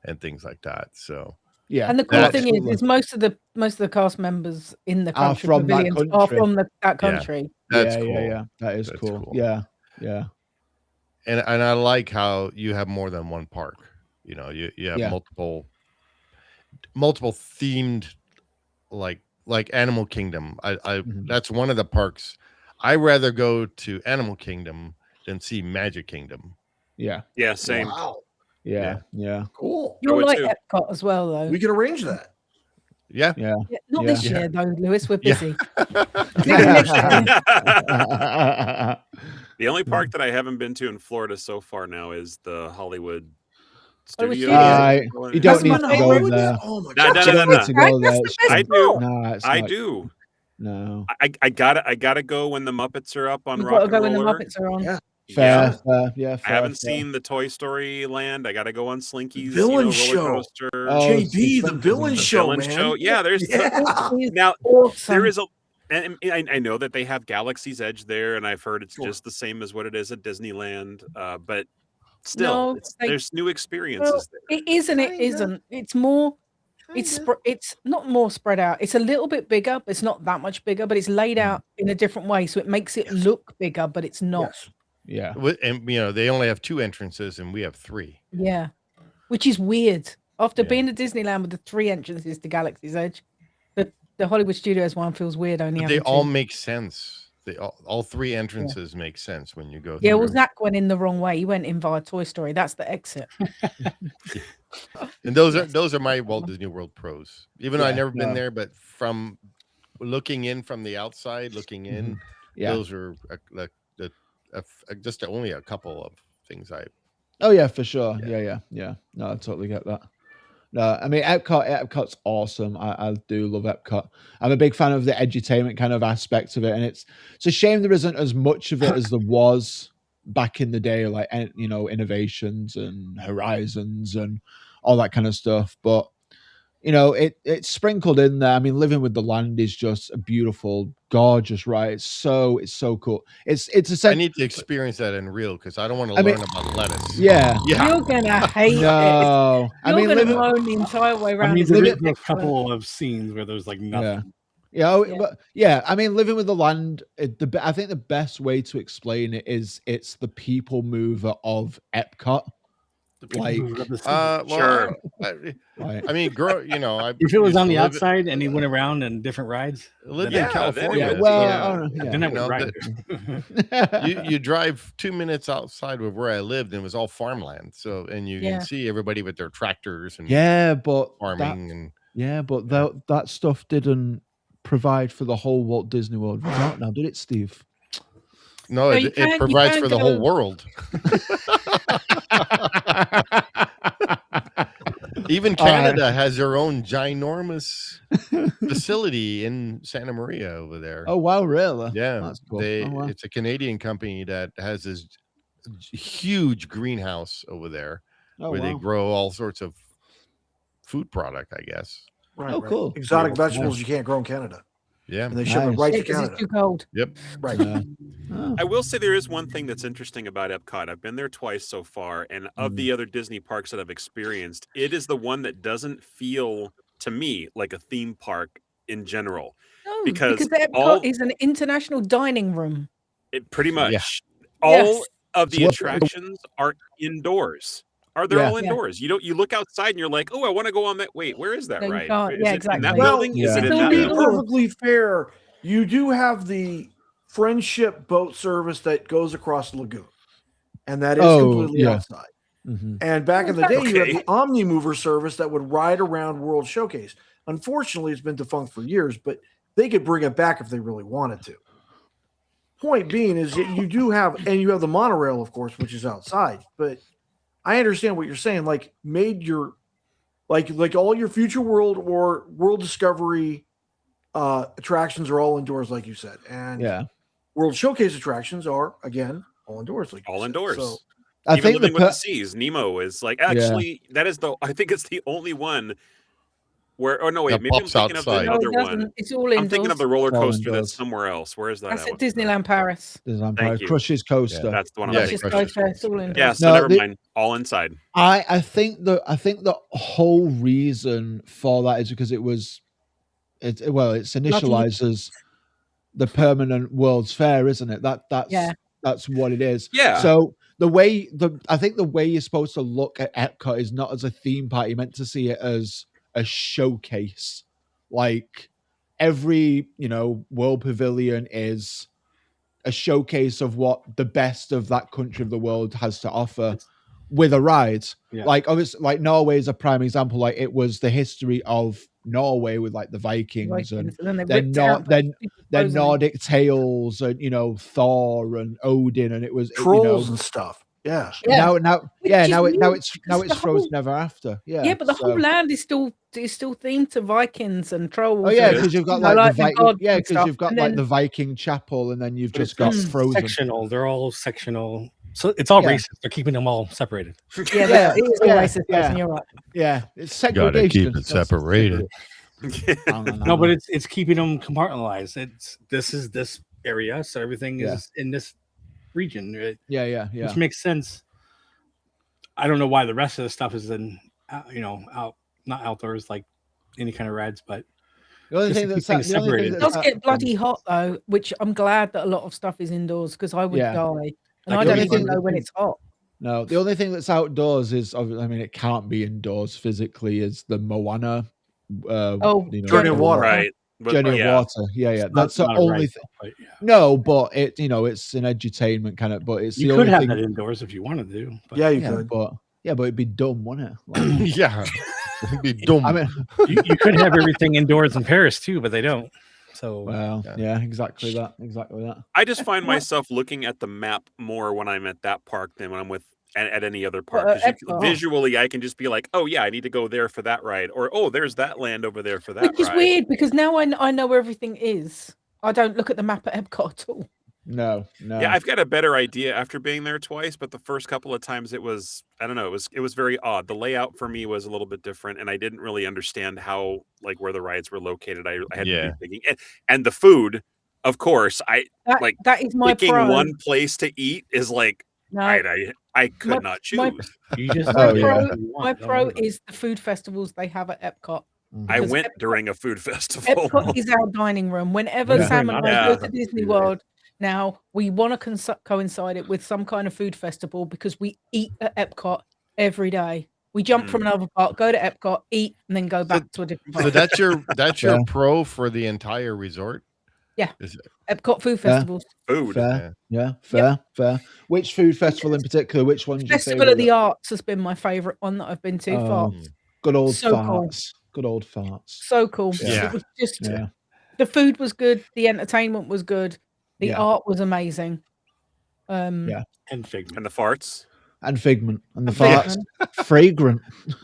and things like that. So. Yeah, and the cool thing is most of the cast members in the country pavilions are from that country. That's cool. Yeah, that is cool. Yeah. And I like how you have more than one park. You have multiple themed, like Animal Kingdom. I that's one of the parks. I rather go to Animal Kingdom than see Magic Kingdom. Yeah. Yeah. Same. Wow. Yeah. Cool. You're like Epcot as well, though. We can arrange that. Yeah. Not this year, though, Lewis. We're busy. The only park that I haven't been to in Florida so far now is the Hollywood Studio. You don't need to go there. Oh my God! I do. No. I gotta go when the Muppets are up on You've Rock got to go and when the Roller. Muppets are on. Yeah. Fair. I haven't seen the Toy Story Land. I got to go on Slinky's Villain roller show. coaster. JB, the villain show, man. Yeah, there's now awesome. there is and I know that they have Galaxy's Edge there, and I've heard it's just the same as what it is at Disneyland. But still, there's new experiences there. It is and it isn't. It's more. It's not more spread out. It's a little bit bigger, but it's not that much bigger. But it's laid out in a different way, so it makes it look bigger, but it's not. Yes. Yeah. And they only have 2 entrances and we have 3. Yeah. Which is weird. After being at Disneyland with the 3 entrances to Galaxy's Edge, the Hollywood Studios one feels weird only having they 2. all make sense. All 3 entrances make sense when you go through. Yeah, well, Zach went in the wrong way. He went in via Toy Story. That's the exit. And those are my Walt Disney World pros. Even though I've never been there, but from looking in from the outside, those are just only a couple of things Oh yeah, for sure. Yeah. No, I totally get that. No, I mean Epcot's awesome. I do love Epcot. I'm a big fan of the edutainment kind of aspect of it, and it's a shame there isn't as much of it as there was back in the day, like innovations and horizons and all that kind of stuff. But it's sprinkled in there. I mean, Living with the Land is just a beautiful, gorgeous ride. It's so cool. It's essentially. I need to experience that in real because I don't want to learn about lettuce. Yeah. You're gonna hate it. No, You're gonna moan the entire way around. There's a couple of scenes where there's like nothing. Yeah, but I mean, living with the land. I think the best way to explain it is it's the people mover of Epcot. Like, sure. I mean, if it was on the outside and he went around in different rides, lived in California. Then I would ride it. You drive 2 minutes outside of where I lived, and it was all farmland. So, and you can see everybody with their tractors and but farming that stuff didn't provide for the whole Walt Disney World Resort now, did it, Steve? No, it provides for the whole world. Even Canada has their own ginormous facility in Santa Maria over there. Oh wow, really? Yeah, that's cool. It's a Canadian company that has this huge greenhouse over there where they grow all sorts of food product, I guess. Right, cool. Exotic vegetables you can't grow in Canada. Yeah, and they ship it right to Canada. It's too cold. Yep. Right. I will say there is one thing that's interesting about Epcot. I've been there twice so far, and of the other Disney parks that I've experienced, it is the one that doesn't feel to me like a theme park in general. No, because Epcot is an international dining room. It pretty much all of the attractions are indoors. They're all indoors. You look outside and you're like, oh, I want to go on that. Wait, where is that ride? Yeah, exactly. In that building? Is it in that building? Perfectly fair. You do have the Friendship boat service that goes across the lagoon, and that is completely outside. Mm-hmm. And back in the day, you had the Omni Mover service that would ride around World Showcase. Unfortunately, it's been defunct for years, but they could bring it back if they really wanted to. Point being is that you do have, and you have the monorail, of course, which is outside, but I understand what you're saying. Like, made your like all your Future World or World Discovery attractions are all indoors, like you said, and World Showcase attractions are again all indoors, like all indoors. So, I think Living with the Seas, Nemo is like actually that is I think it's the only one where. Oh no, wait, maybe I'm thinking of another one. It's all indoors. I'm thinking of the roller coaster that's somewhere else. Where is that? That's at Disneyland Paris. Disneyland Paris. Crush's Coaster. Yeah, that's the one. Crush's Coaster. It's all indoors. Yeah, so never mind. All inside. I think the whole reason for that is because it's initialized as the permanent World's Fair, isn't it? That's what it is. Yeah. So I think the way you're supposed to look at Epcot is not as a theme park. You're meant to see it as a showcase. Like every, World Pavilion is a showcase of what the best of that country of the world has to offer with a ride. Yeah. Like obviously, like Norway is a prime example. Like it was the history of Norway with like the Vikings and then Nordic tales and Thor and Odin, and it was trolls and stuff. Yeah. Now it's Frozen Ever After. Yeah. Yeah, but the whole land is still themed to Vikings and trolls. Oh yeah, because you've got the Viking chapel, and then you've just got Frozen. Sectional. They're all sectional. So it's all racist. They're keeping them all separated. Yeah, it is all racist. You're right. Yeah, it's segregation. Gotta keep it separated. No, but it's keeping them compartmentalized. This is this area, so everything is in this region. Which makes sense. I don't know why the rest of the stuff is in, not outdoors like any kind of rides, but the only thing that's separated. It does get bloody hot though, which I'm glad that a lot of stuff is indoors because I would die. And I don't even know when it's hot. No, the only thing that's outdoors is, it can't be indoors physically, is the Moana. Journey of Water. Right. Journey of Water. Yeah. That's the only thing. No, but it's an edutainment kind of, but it's you the could only have thing. that indoors if you wanted to. But you could. But it'd be dumb, wouldn't it? Like, yeah. It'd be dumb. I mean, you could have everything indoors in Paris too, but they don't. So exactly that. I just find myself looking at the map more when I'm at that park than when I'm at any other park. Visually, I can just be like, oh yeah, I need to go there for that ride, or oh, there's that land over there for that. Which is weird because now I know where everything is. I don't look at the map at Epcot at all. No. Yeah, I've got a better idea after being there twice, but the first couple of times it was, I don't know, it was very odd. The layout for me was a little bit different, and I didn't really understand how, like, where the rides were located. I had to be thinking, and the food, of course, that is my picking pro. one place to eat is like, I could not choose. My pro is the food festivals they have at Epcot. I went during a food festival. Epcot is our dining room. Whenever Sam and I go to Disney World, now we want to coincide it with some kind of food festival because we eat at Epcot every day. We jump from another park, go to Epcot, eat, and then go back to a different park. So that's your pro for the entire resort? Yeah. Epcot food festivals. Food. Fair. Yeah, fair. Which food festival in particular? Which one's your Festival of the Arts has been my favourite one that I've been to. Farts. Good old so farts. Cool. Good old farts. So cool. Yeah. It was just the food was good, the entertainment was good, the art was amazing. And Figment. And the farts. And Figment. And the farts. Fragrant.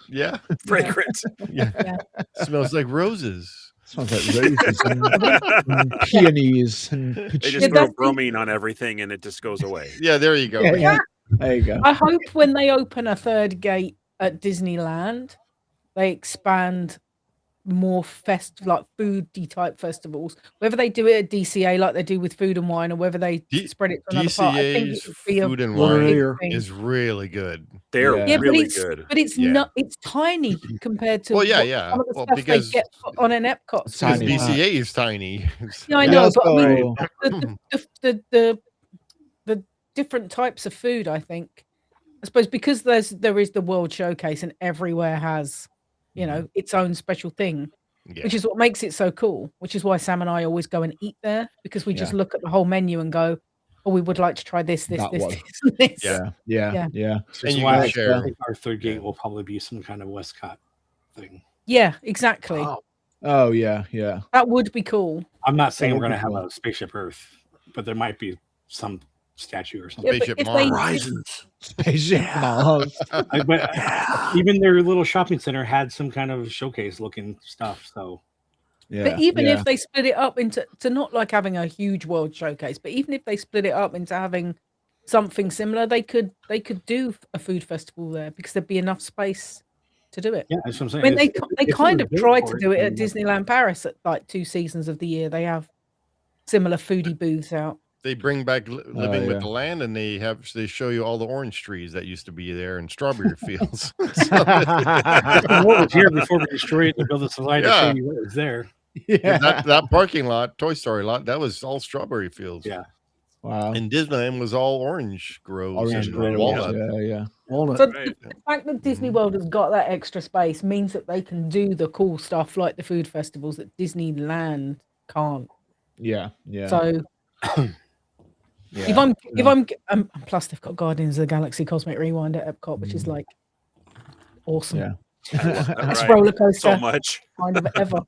Yeah. Fragrant. Yeah. Smells like roses. Smells like roses and peonies and they just throw bromine on everything and it just goes away. Yeah, there you go. Yeah. There you go. I hope when they open a third gate at Disneyland, they expand more like foodie type festivals. Whether they do it at DCA like they do with Food and Wine, or whether they spread it to another part. I think it would be Food and Wine is really good. They're really good. But it's not. It's tiny compared to some of the stuff because they get on an Epcot. DCA is tiny. Yeah, I know, but I mean, the different types of food. I think, I suppose, because there is the World Showcase and everywhere has, its own special thing, which is what makes it so cool. Which is why Sam and I always go and eat there, because we just look at the whole menu and go, "Oh, we would like to try this, this." Yeah. And you can share. I think our third gate will probably be some kind of Westcott thing. Yeah, exactly. Oh yeah. That would be cool. I'm not saying we're going to have a Spaceship Earth, but there might be some statue or something. Spaceship Mars. Horizons. Spaceship Mars. Even their little shopping center had some kind of showcase looking stuff. So, but even if they split it up into not like having a huge World Showcase, but even if they split it up into having something similar, they could do a food festival there because there'd be enough space to do it. Yeah, that's what I'm saying. I mean, they kind of try to do it at Disneyland Paris at like 2 seasons of the year. They have similar foodie booths out. They bring back Living with the Land, and they show you all the orange trees that used to be there and strawberry fields. What was here before we destroyed it to build a slide to show you what was there. Yeah, that parking lot, Toy Story lot, that was all strawberry fields. Yeah. Wow. And Disneyland was all orange groves and walnut. Yeah. Walnut. So the fact that Disney World has got that extra space means that they can do the cool stuff like the food festivals that Disneyland can't. Yeah. So if I'm plus they've got Guardians of the Galaxy Cosmic Rewind at Epcot, which is like awesome. Yeah. That's roller coaster so much kind of ever.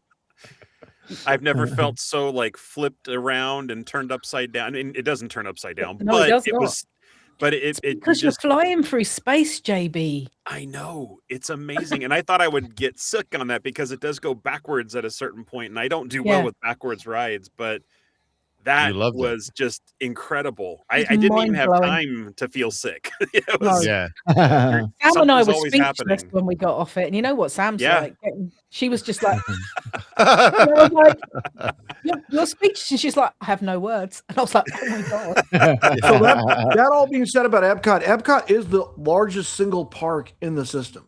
I've never felt so like flipped around and turned upside down. I mean, it doesn't turn upside down, but it was. But it because you're flying through space, JB. I know, it's amazing, and I thought I would get sick on that because it does go backwards at a certain point, and I don't do well with backwards rides, but. That was just incredible. I didn't even have time to feel sick. Sam and I were speechless when we got off it. And you know what Sam's like? She was just like, I was like you're speechless. And she's like, I have no words. And I was like, oh my God. So that all being said about Epcot is the largest single park in the system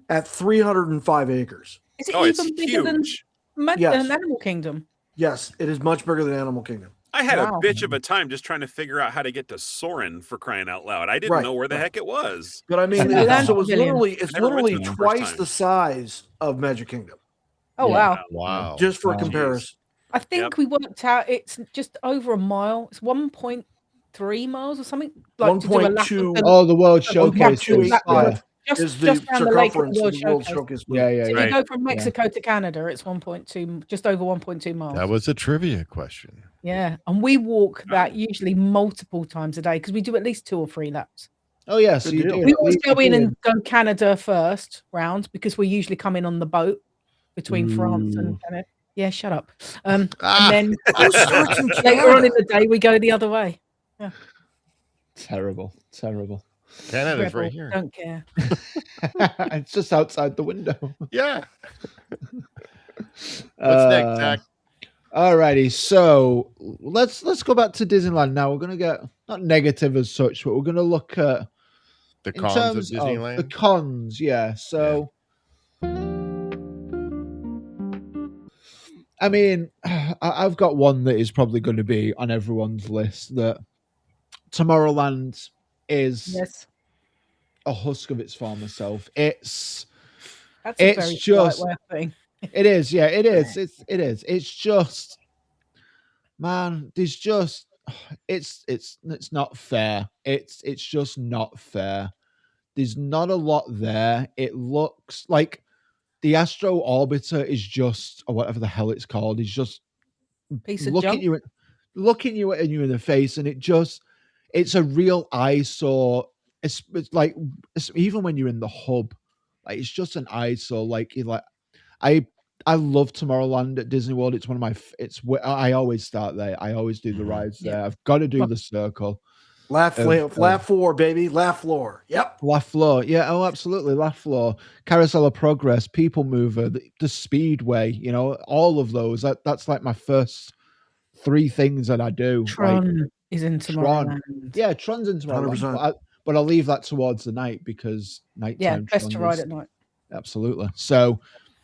at 305 acres. Is it even bigger than Animal Kingdom? Yes, it is much bigger than Animal Kingdom. I had a bitch of a time just trying to figure out how to get to Soarin', for crying out loud. I didn't know where the heck it was. But I mean, it's literally twice the size of Magic Kingdom. Oh, wow. Just for comparison. I think we worked out it's just over a mile. It's 1.3 miles or something. Like 1.2. Oh, the World Showcase. Just around the lake of the World Showcase. So you go from Mexico to Canada, it's 1.2, just over 1.2 miles. That was a trivia question. Yeah, and we walk that usually multiple times a day because we do at least 2 or 3 laps. Oh yeah, so you do. We always go in and go Canada first round because we usually come in on the boat between France and Canada. Yeah, shut up. And then later on in the day we go the other way. Yeah. Terrible. Canada's right here. Don't care. It's just outside the window. Yeah. What's next, Zach? Alrighty, so let's go back to Disneyland now. We're gonna get not negative as such, but we're gonna look at the cons of Disneyland. The cons, yeah. So I mean, I've got one that is probably going to be on everyone's list. That Tomorrowland is a husk of its former self. That's a very polite way of putting it. It is, yeah, it is. It is. It's just, man, there's just it's not fair. It's just not fair. There's not a lot there. It looks like the Astro Orbiter is just, or whatever the hell it's called, is just looking you in the face, and it's a real eyesore. It's like even when you're in the hub, like it's just an eyesore. Like I love Tomorrowland at Disney World. It's one of my. I always start there. I always do the rides there. I've got to do the circle. Laugh floor, baby. Laugh floor. Yep. Laugh floor. Yeah. Oh, absolutely. Laugh floor. Carousel of Progress. People Mover. The Speedway. You know, all of those. That's like my first 3 things that I do. Tron is in Tomorrowland. Yeah, Tron's in Tomorrowland. But I'll leave that towards the night because nighttime. Yeah, best to ride at night. Absolutely. So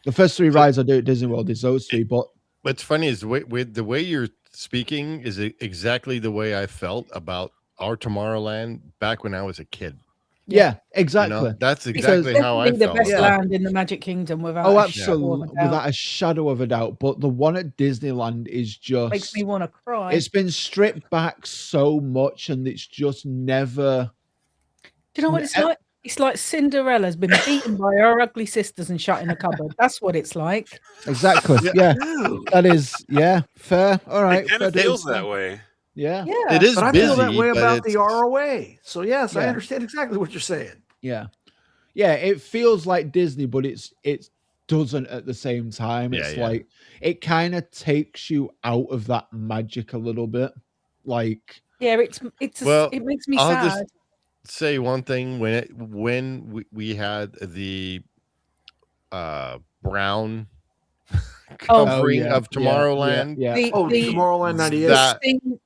the first 3 rides I do at Disney World is those 3. But what's funny is the way you're speaking is exactly the way I felt about our Tomorrowland back when I was a kid. Yeah, exactly. You know, that's exactly how I felt. The best land in the Magic Kingdom without without a shadow of a doubt. But the one at Disneyland is just makes me want to cry. It's been stripped back so much, and it's just never. Do you know what it's like? It's like Cinderella's been beaten by her ugly sisters and shut in a cupboard. That's what it's like. Exactly. Yeah. That is. Yeah. Fair. All right. It kind of feels that way. Yeah. It is. But I feel that way about the ROA. So yes, Yeah. I understand exactly what you're saying. Yeah. Yeah. It feels like Disney, but it doesn't at the same time. It's like it kind of takes you out of that magic a little bit. Like. Yeah. It makes me sad. Just say one thing. When we had the brown covering of Tomorrowland. Tomorrowland 98.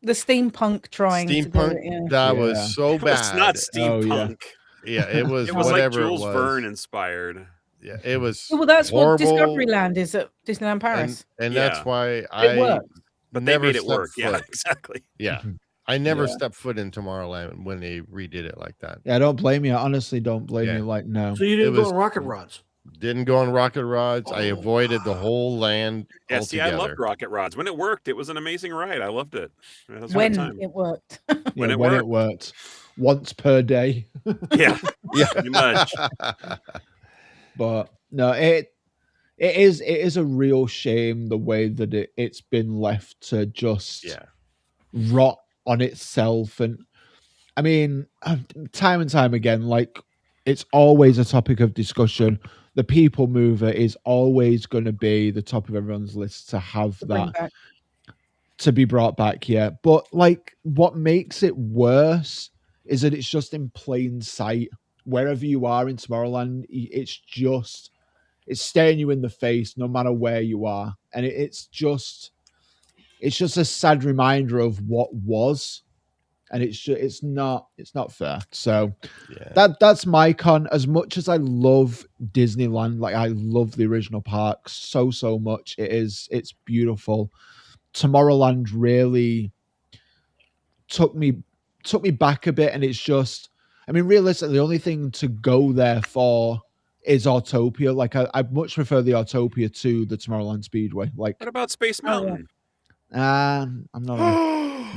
The steampunk trying to do it. That was so bad. It's not steampunk. It was. It was whatever like Jules it was. Verne inspired. Yeah, it was. Well, that's horrible. what Discoveryland is at Disneyland Paris, and that's why it worked. But they made it work. Yeah, exactly. Yeah. I never stepped foot in Tomorrowland when they redid it like that. Yeah, I don't blame you. I honestly don't blame you. Like, no. So you didn't go on Rocket Rods? Didn't go on Rocket Rods. I avoided the whole land altogether. See, I loved Rocket Rods. When it worked, it was an amazing ride. I loved it. When it worked. When it worked. Once per day. Yeah. Pretty much. But no, it is a real shame the way that it's been left to just rot on itself. And I mean, time and time again, like it's always a topic of discussion. The People Mover is always going to be the top of everyone's list to have to be brought back. Yeah. But like what makes it worse is that it's just in plain sight. Wherever you are in Tomorrowland, it's staring you in the face no matter where you are. And it's just a sad reminder of what was. And it's not fair. So that's my con. As much as I love Disneyland, like I love the original park so much. It's beautiful. Tomorrowland really took me back a bit, and it's just, I mean, realistically, the only thing to go there for is Autopia. Like I much prefer the Autopia to the Tomorrowland Speedway. Like, what about Space Mountain? I'm not.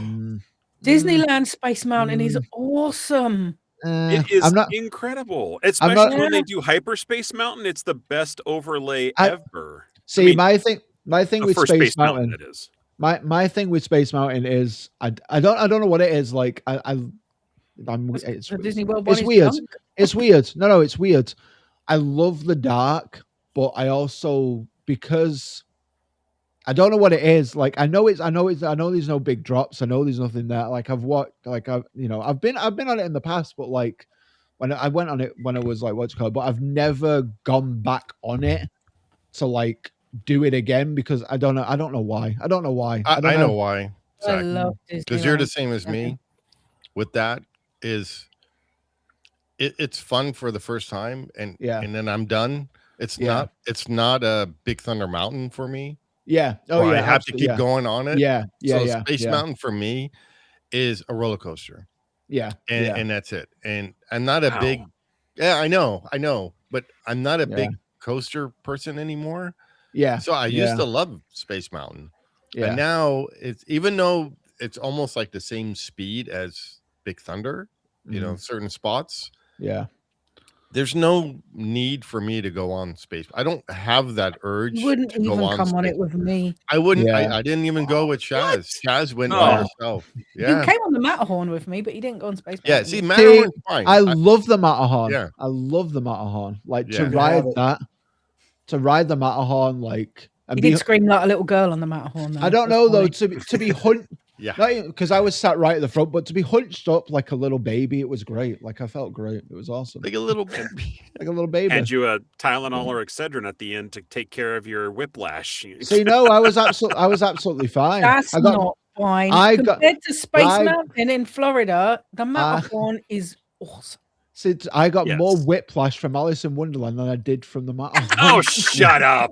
Disneyland Space Mountain is awesome. It is incredible, especially when they do Hyperspace Mountain. It's the best overlay ever. See, my thing with Space Mountain, it is. My thing with Space Mountain is I don't know what it is. Like it's Disney World. It's weird. It's weird. No, it's weird. I love the dark, but I also, because I don't know what it is. Like I know there's no big drops. I know there's nothing there. Like I've been on it in the past, but like when I went on it when it was like what's it called, but I've never gone back on it to like do it again because I don't know why. I know why. I love Disneyland because you're the same as me. With that is it's fun for the first time and then I'm done. It's not a Big Thunder Mountain for me. Yeah. Oh, or yeah. I have to keep going on it. Yeah. Yeah. So Space Mountain for me is a roller coaster. Yeah. And that's it. And I'm not a big, I know, but I'm not a big coaster person anymore. Yeah. So I used to love Space Mountain. Yeah. And now it's, even though it's almost like the same speed as Big Thunder, you know, certain spots. Yeah. There's no need for me to go on Space. I don't have that urge. You wouldn't to even go on come on Space. it with me. I wouldn't. Yeah. I didn't even go with Shazz. What? Shazz went by herself. You Yeah. came on the Matterhorn with me, but you didn't go on Space Yeah. Mountain. See, Matterhorn's fine. I love the Matterhorn. Yeah. I love the Matterhorn. Like Yeah. to ride that, the Matterhorn, like You did scream like a little girl on the Matterhorn. Though. I don't know though. To be Yeah. because I was sat right at the front, but to be hunched up like a little baby, it was great. Like I felt great. It was awesome. Like a little baby. Like a little baby. Had you a Tylenol or Excedrin at the end to take care of your whiplash. So I was absolutely fine. That's not fine. Compared to Space Mountain in Florida, the Matterhorn is awesome. See, I got more whiplash from Alice in Wonderland than I did from the Matterhorn. Oh, shut up.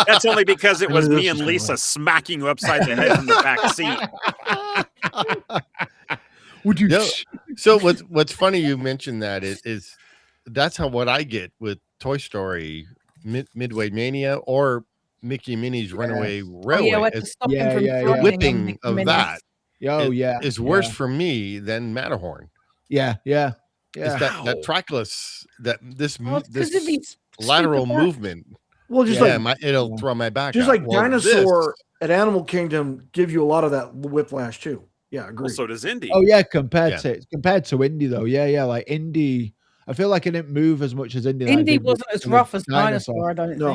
That's only because it was me and Lisa smacking you upside the head from the back seat. Would you? So what's funny you mentioned that is that's what I get with Toy Story, Midway Mania, or Mickey and Minnie's Runaway Railway. The whipping of that is worse for me than Matterhorn. Yeah. It's that trackless, this lateral movement. Well, just it'll throw my back. Just out. like Dinosaur at Animal Kingdom give you a lot of that whiplash too. Yeah, agree. Well, so does Indy. Oh yeah, compared to Indy though. Yeah. Like Indy, I feel like it didn't move as much as Indy. Indy wasn't as rough as Dinosaur. I don't think. No,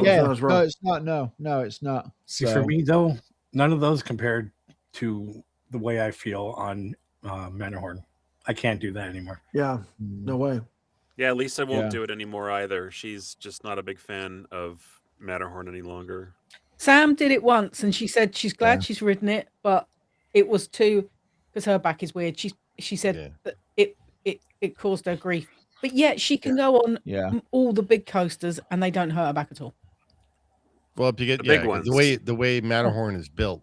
it's not. No, it's not. See, for me though, none of those compared to the way I feel on Matterhorn. I can't do that anymore. Yeah, no way. Yeah, Lisa won't do it anymore either. She's just not a big fan of Matterhorn any longer. Sam did it once, and she said she's glad she's ridden it, but it was too because her back is weird. She said that it caused her grief, but yet she can go on all the big coasters, and they don't hurt her back at all. Well, if you get the big ones, the way Matterhorn is built.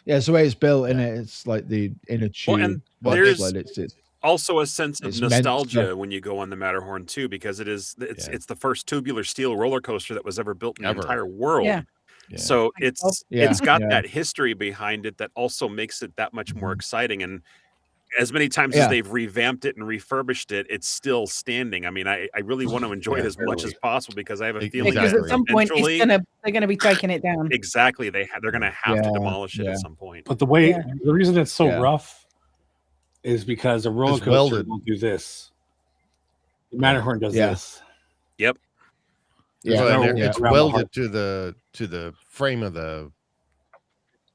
Yeah, it's the way it's built in it. It's like the inner tube. Well, and there's also a sense of nostalgia when you go on the Matterhorn too, because it's the first tubular steel roller coaster that was ever built in the entire world. Yeah. So it's got that history behind it that also makes it that much more exciting. And as many times as they've revamped it and refurbished it, it's still standing. I mean, I really want to enjoy it as much as possible because I have a feeling because at some point they're gonna be taking it down. Exactly, they're gonna have to demolish it at some point. But the reason it's so rough is because a roller coaster will do this. The Matterhorn does this. Yep. It's welded to the frame of the.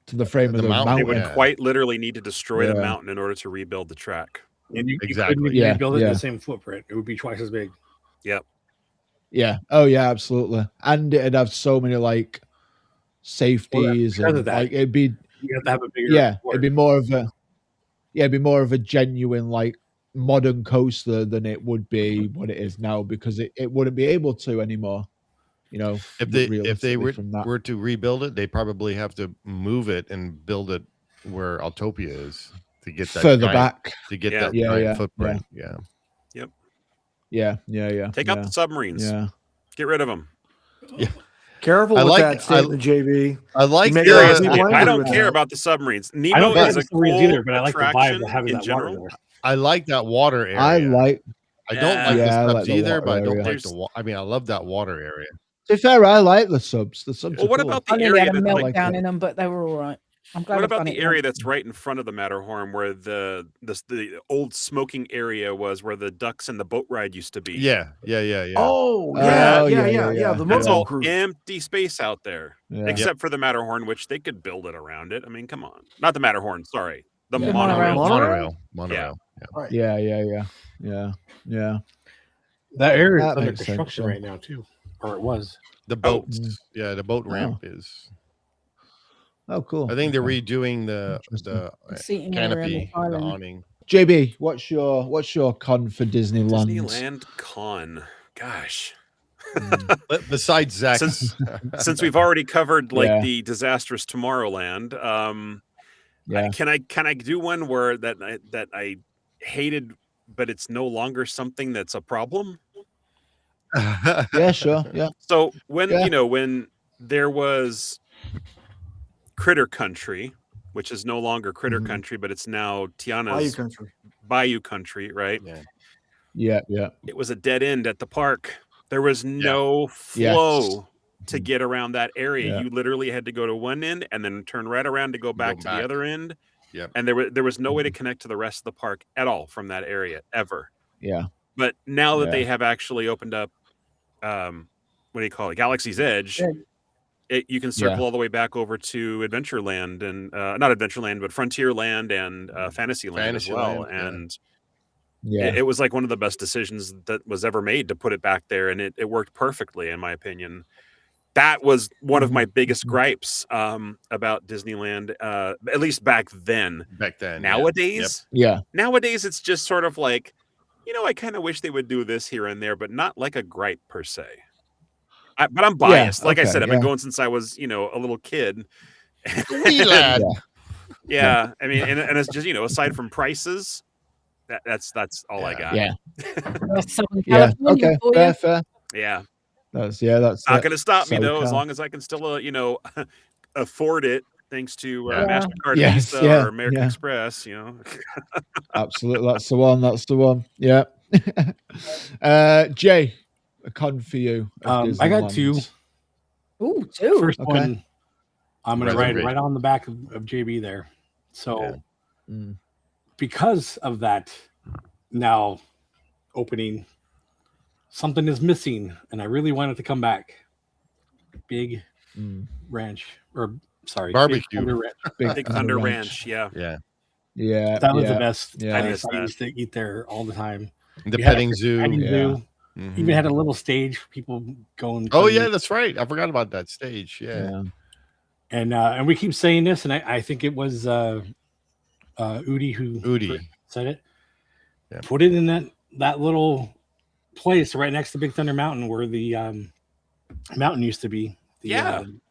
To the frame of the mountain. They would quite literally need to destroy the mountain in order to rebuild the track. And you couldn't rebuild it in the same footprint. It would be twice as big. Yep. Yeah. Oh yeah, absolutely. And it'd have so many like safeties and like it'd be you have to have a bigger it'd be more of a genuine like modern coaster than it would be what it is now because it wouldn't be able to anymore. You know, if they were to rebuild it, they probably have to move it and build it where Autopia is to get that further back to get that giant footprint. Yep. Yeah. Take out the submarines. Yeah. Get rid of them. Yeah. Careful with that statement, JB. I like. I don't care about the submarines. Nemo I don't is like a cool either, but I like the vibe attraction of having in that general. water there. I like that water area. I don't like the subs either, but I don't area. like the. I mean, I love that water area. To be fair, I like the subs. The subs. Well, what cool. about the I area had a that's meltdown in them, but they were all right. I'm glad. What about the area that's right in front of the Matterhorn, where the old smoking area was, where the ducks and the boat ride used to be? Yeah. Oh, yeah. The That's all cruise. empty space out there, except for the Matterhorn, which they could build it around it. I mean, come on, not the Matterhorn. Sorry, the monorail. Monorail. Yeah. That area is That under makes sense, construction yeah. right now too, or it was. The boats. The boat ramp is. Oh, cool. I think they're redoing the seating area canopy, on the the island. awning. JB, what's your con for Disneyland? Disneyland con. Gosh. But besides Zach, since we've already covered like the disastrous Tomorrowland, can I do one where that I hated, but it's no longer something that's a problem? Yeah, sure. Yeah. So when there was Critter Country, which is no longer Critter Country, but it's now Tiana's Bayou Country, right? Yeah. It was a dead end at the park. There was no flow to get around that area. You literally had to go to one end and then turn right around to go back to the other end. Yep. And there was no way to connect to the rest of the park at all from that area ever. Yeah. But now that they have actually opened up, what do you call it? Galaxy's Edge. You can circle all the way back over to Adventureland and not Adventureland, but Frontierland and Fantasyland as well. And it was like one of the best decisions that was ever made to put it back there. And it worked perfectly, in my opinion. That was one of my biggest gripes about Disneyland, at least back then. Nowadays, nowadays it's just sort of like, I kind of wish they would do this here and there, but not like a gripe per se. But I'm biased. Like I said, I've been going since I was, a little kid. Wee lad. I mean, and it's just, aside from prices, that's all I got. Okay. Fair. Yeah. That's not going to stop me though, as long as I can still, afford it. Thanks to MasterCard, Visa, or American Express, Absolutely, that's the one. Yeah. Jay, a con for you. I got two. Ooh, two. First one, I'm going to write right on the back of JB there. So, because of that now opening, something is missing, and I really want it to come back. Big Ranch, or sorry, barbecue. Big Thunder Ranch. Yeah. That was the best. Yeah. I used to eat there all the time. The petting zoo. Even had a little stage for people going. Oh yeah, that's right. I forgot about that stage. Yeah. And we keep saying this, and I think it was Udi who said it. Yeah. Put it in that little place right next to Big Thunder Mountain where the mountain used to be.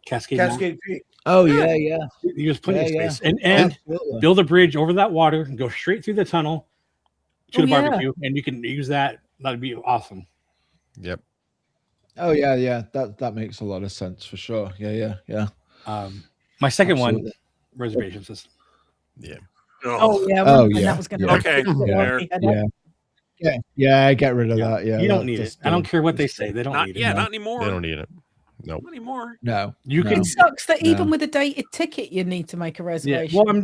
Cascade Peak. Oh yeah. Use plenty of space and build a bridge over that water and go straight through the tunnel to the barbecue, and you can use that. That'd be awesome. Yep. Oh yeah. That makes a lot of sense for sure. Yeah. My second one, reservation system. Yeah. That was gonna get rid of that. Yeah, you don't need it. I don't care what they say. They don't need it. Yeah, not anymore. They don't need it. Nope. Not anymore. No. It sucks that even with a dated ticket, you need to make a reservation. Well,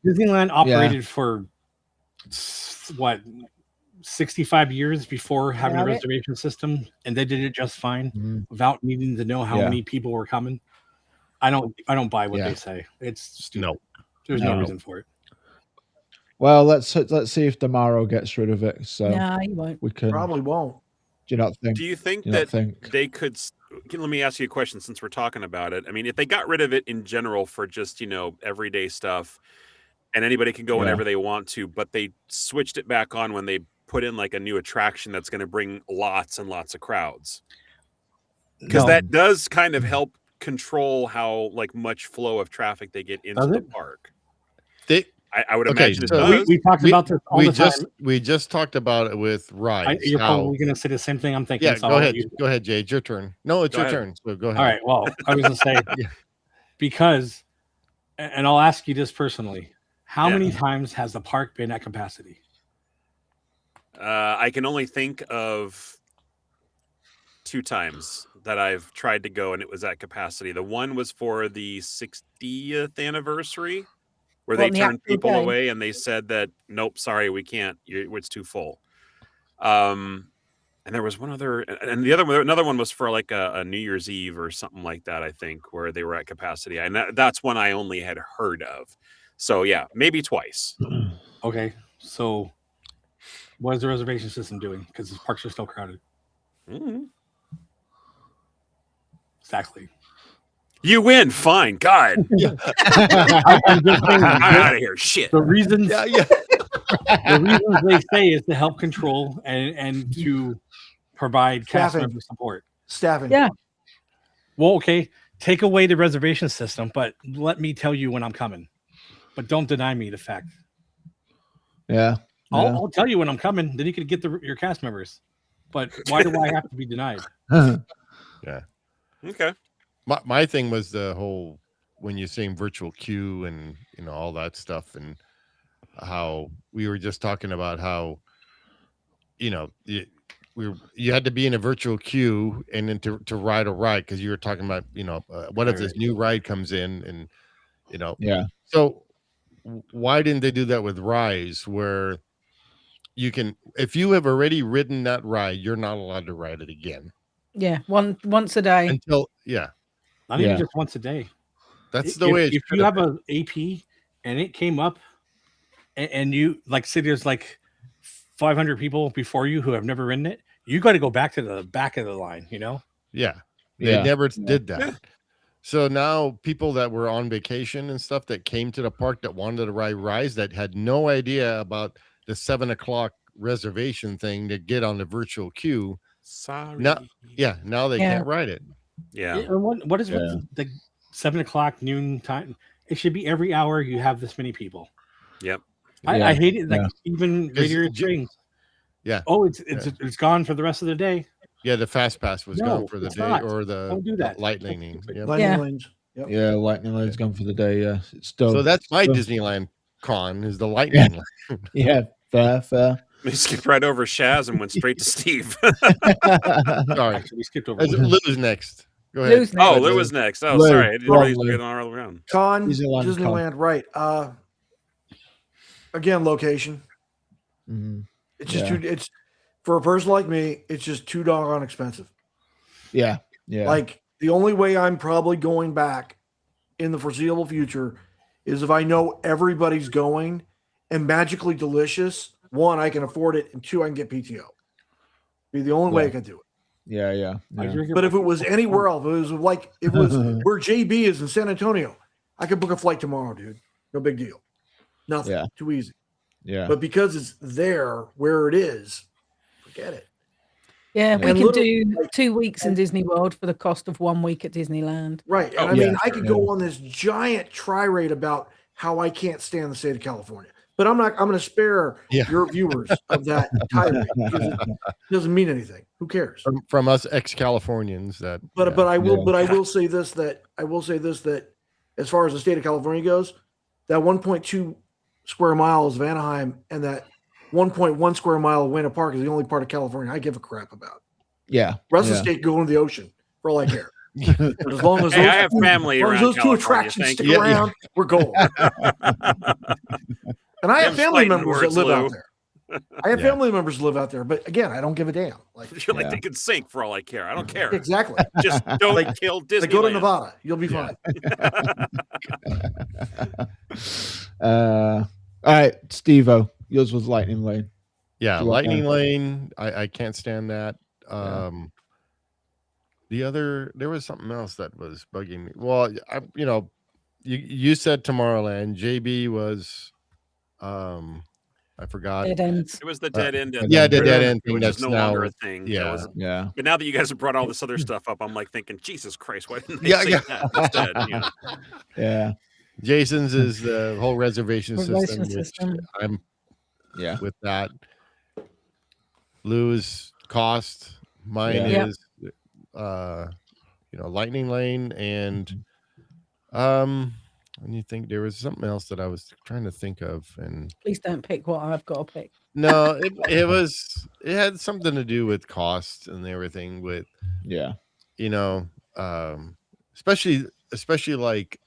Disneyland operated for what 65 years before having a reservation system, and they did it just fine without needing to know how many people were coming. I don't buy what they say. It's stupid. No. There's no reason for it. Well, let's see if Damaro gets rid of it. So no, he won't. We can probably won't. Do you not think? Do you think they could? Let me ask you a question since we're talking about it. I mean, if they got rid of it in general for just everyday stuff, and anybody can go whenever they want to, but they switched it back on when they put in like a new attraction that's going to bring lots and lots of crowds, because that does kind of help control how much flow of traffic they get into the park. I would imagine it does. We talked about this all the time. We just talked about it with rides. You're probably going to say the same thing I'm thinking. Yeah, go ahead. Go ahead, Jay. It's your turn. No, it's your turn. So go ahead. All right. Well, I was going to say, because, and I'll ask you this personally, how many times has the park been at capacity? I can only think of 2 times that I've tried to go, and it was at capacity. The one was for the 60th anniversary, where they turned people away and they said that, nope, sorry, we can't. It's too full. And there was one other, and another one was for like a New Year's Eve or something like that, I think, where they were at capacity. And that's one I only had heard of. So yeah, maybe twice. Okay. So what is the reservation system doing? Because the parks are still crowded. Exactly. You win. Fine. God. I'm just saying, I'm out of here. Shit. The reasons, the reasons they say is to help control and to provide cast member support. Staffing. Yeah. Well, okay. Take away the reservation system, but let me tell you when I'm coming. But don't deny me the fact. Yeah. I'll tell you when I'm coming. Then you can get your cast members. But why do I have to be denied? Yeah. Okay. My thing was the whole when you're saying virtual queue and all that stuff, and how we were just talking about how you had to be in a virtual queue and then to ride a ride, because you were talking about what if this new ride comes in and yeah. So why didn't they do that with Rise, where you can, if you have already ridden that ride, you're not allowed to ride it again? Yeah, once a day. Until not even just once a day. That's the way. If you have an AP and it came up, and you say there's 500 people before you who have never ridden it, you got to go back to the back of the line. They never did that. Yeah. So now people that were on vacation and stuff that came to the park that wanted to ride Rise, that had no idea about the 7:00 reservation thing to get on the virtual queue. Sorry. Now they can't ride it. Yeah. What is the 7:00 noon time? It should be every hour you have this many people. Yep. I hate it. Even Radiator Springs. Yeah. Oh, it's gone for the rest of the day. Yeah, the fast pass was gone for the day, not. or the Don't do that. lightning. Lightning lanes. Yep. Yeah, lightning lane's gone for the day. Yeah, it's still. So that's my Disneyland con, is the lightning lane. Yeah, fair. We skipped right over Shazz and went straight to Steve. Sorry, we skipped over. Lou's next. Go ahead. Lou was next. Oh, Lou, sorry, I didn't realize we were going all around. Disneyland, right? Again, location. Mm-hmm. It's just too. It's for a person like me. It's just too doggone expensive. Yeah. Like, the only way I'm probably going back in the foreseeable future is if I know everybody's going, and Magically Delicious, one, I can afford it, and two, I can get PTO. Be the only way I can do it. Yeah. But if it was anywhere else, it was where JB is in San Antonio, I could book a flight tomorrow, dude. No big deal. Nothing. Yeah. Too easy. Yeah. But because it's there where it is, forget it. Yeah, we can do 2 weeks in Disney World for the cost of 1 week at Disneyland. Right. And I mean, I could go on this giant tirade about how I can't stand the state of California. But I'm going to spare your viewers of that tirade, because it doesn't mean anything. Who cares? From us ex-Californians that. But I will say this, that as far as the state of California goes, that 1.2 square miles of Anaheim and that 1.1 square mile of Winter Park is the only part of California I give a crap about. Yeah. Rest of the state go into the ocean for all I care. But as long as I have family around those two California, attractions stick around, we're golden. And I have family members that live out there. I have family members that live out there, but again, I don't give a damn. You're like, they could sink for all I care. I don't care. Exactly. Just don't kill Disney. Go to Nevada. You'll be fine. All right, Steve-O. Yours was Lightning Lane. Yeah, Lightning Lane. I can't stand that. There was something else that was bugging me. Well, you said Tomorrowland. JB was, I forgot. Dead ends. It was the dead end. The dead end thing. Which That's is no now longer a thing. Yeah. But now that you guys have brought all this other stuff up, I'm like thinking, Jesus Christ, why didn't they say that instead? Yeah. Jason's is the whole reservation system. I'm with that. Lou's cost. Mine is Lightning Lane, and and you think there was something else that I was trying to think of, and please don't pick what I've got to pick. No, it had something to do with cost and everything, with especially like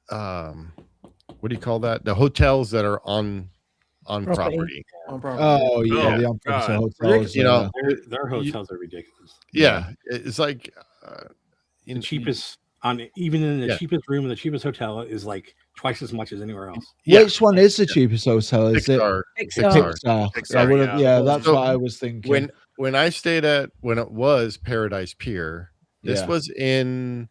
what do you call that? The hotels that are on property. Oh yeah, the on-property hotels. Their hotels are ridiculous. Yeah, it's like the cheapest even in the cheapest room in the cheapest hotel is like twice as much as anywhere else. Which one is the cheapest hotel? Is Pixar. it Pixar? That's what I was thinking. When I stayed when it was Paradise Pier, this was in,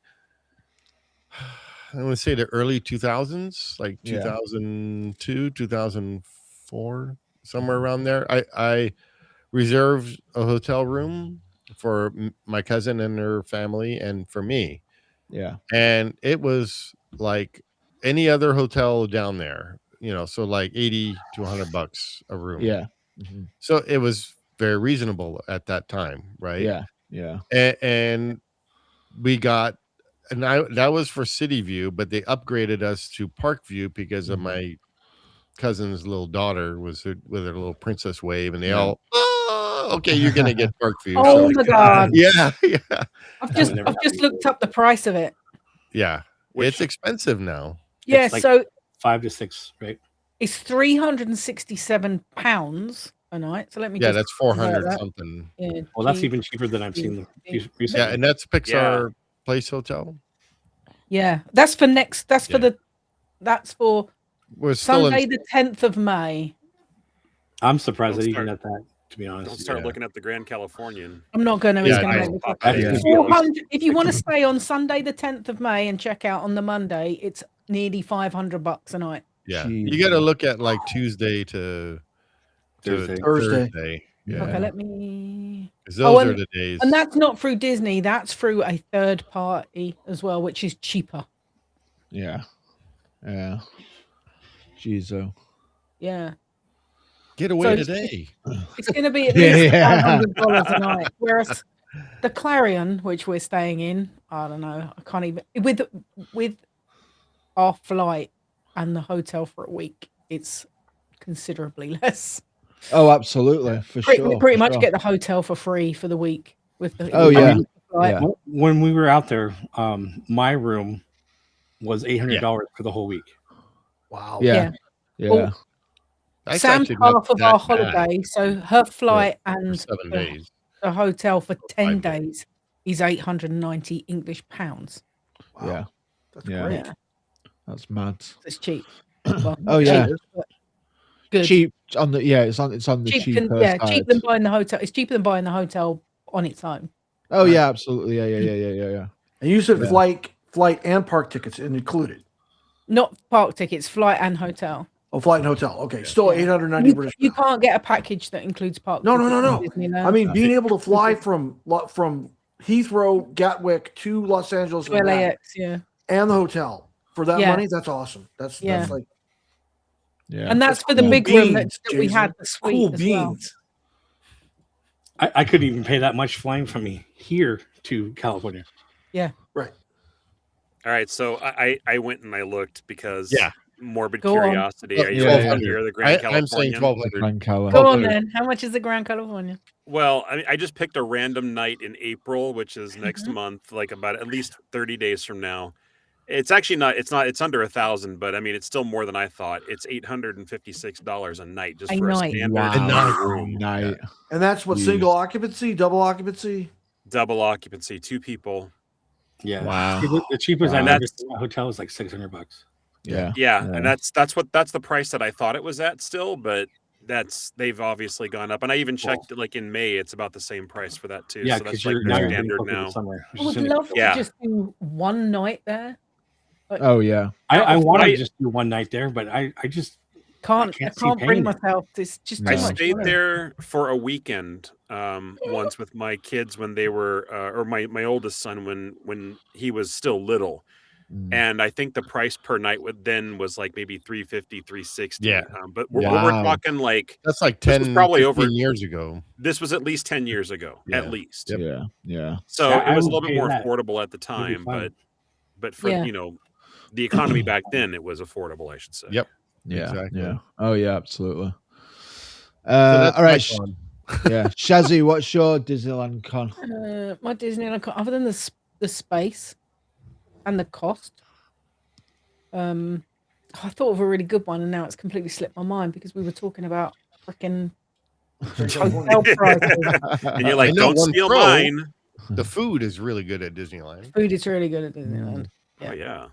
I want to say, the early 2000s, like 2002, 2004, somewhere around there. reserved a hotel room for my cousin and her family and for me. Yeah. And it was like any other hotel down there, so like 80 to $100 a room. Yeah. So it was very reasonable at that time, right? Yeah. Yeah. And we got, and that was for City View, but they upgraded us to Park View because of my cousin's little daughter was with her little princess wave, and they all, okay, you're gonna get Park View. Oh my God. Yeah. I've just looked up the price of it. Yeah. It's expensive now. Yeah, like so 5 to 6, right? It's £367 a night. So let me. Yeah, just that's 400 something. Yeah, well, that's even cheaper than I've seen recently. Yeah, and that's Pixar Place Hotel. Yeah, that's for next. That's for the. That's for Sunday, the 10th of May. I'm surprised that even at that. To be honest, don't start looking at the Grand Californian. I'm not going to. If you want to stay on Sunday, the 10th of May, and check out on the Monday, it's nearly $500 a night. Yeah, you got to look at like Tuesday to Thursday. Yeah. Okay, let me. Those are the days, and that's not through Disney. That's through a third party as well, which is cheaper. Yeah. Yeah. Jeez. Yeah. Get away today. It's going to be at least $500 a night. Whereas the Clarion, which we're staying in, I don't know. I can't even with our flight and the hotel for a week. It's considerably less. Oh, absolutely, for sure. We pretty much get the hotel for free for the week with the. When we were out there, my room was $800 for the whole week. Wow. Yeah. Well, Sam's half of our holiday, so her flight and 7 days. The hotel for 10 days is 890 English pounds. Wow. Yeah. That's great. Yeah. That's mad. It's cheap. Well, good. Cheap on the it's on the cheaper side. Cheap than buying the hotel. It's cheaper than buying the hotel on its own. Oh yeah, absolutely. Yeah. And you said flight and park tickets included. Not park tickets, flight and hotel. Oh, flight and hotel. Okay, still 890 British. You can't get a package that includes park. No. I mean, being able to fly from Heathrow, Gatwick to Los Angeles, to LAX, and the hotel for that money. That's awesome. That's like. Yeah, and that's for the big room that we had, the suite cool as beans. Well. I couldn't even pay that much flying from me here to California. Yeah. Right. All right. So I went and I looked because morbid Go curiosity. On. Are you here, the Grand Californian? I'm saying 1,200. Go on then. How much is the Grand California? Well, I just picked a random night in April, which is next month, like about at least 30 days from now. It's actually not. It's under 1,000, but I mean, it's still more than I thought. It's $856 a night just for a standard room. Night. And that's what single occupancy, double occupancy, double occupancy, 2 people. Yeah. Wow. The cheapest I've ever seen a hotel is like $600. Yeah. And that's the price that I thought it was at still, but they've obviously gone up. And I even checked like in May, it's about the same price for that too. Yeah, so that's like like now standard now. I would love to just do one night there. But I want to just do one night there, but I just can't bring myself. It's just too I much stayed money. there for a weekend once with my kids when they were or my oldest son when he was still little. And I think the price per night was like maybe $350, $360. Yeah. But we're talking like that's like 10 probably over years ago. This was at least 10 years ago, at least. Yeah. So it was a little bit more affordable at the time, but for the economy back then, it was affordable, I should say. Yep. Yeah. Exactly. Yeah. Oh yeah, absolutely. All right. Shazzy, what's your Disneyland con? My Disneyland con, other than the space and the cost. I thought of a really good one, and now it's completely slipped my mind because we were talking about freaking hotel prices. And you're like, don't steal mine. The food is really good at Disneyland. Food is really good at Disneyland. Oh yeah.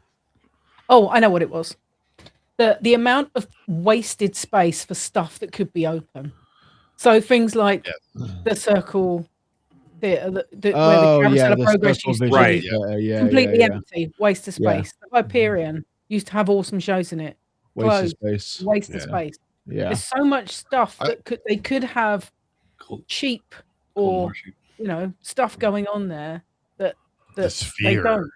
Oh, I know what it was. The amount of wasted space for stuff that could be open. So things like the circle theater, where the Carousel of Progress used to be, completely empty, waste of space. The Hyperion used to have awesome shows in it. Waste of space. Yeah. There's so much stuff that they could have cheap or stuff going on there that they don't.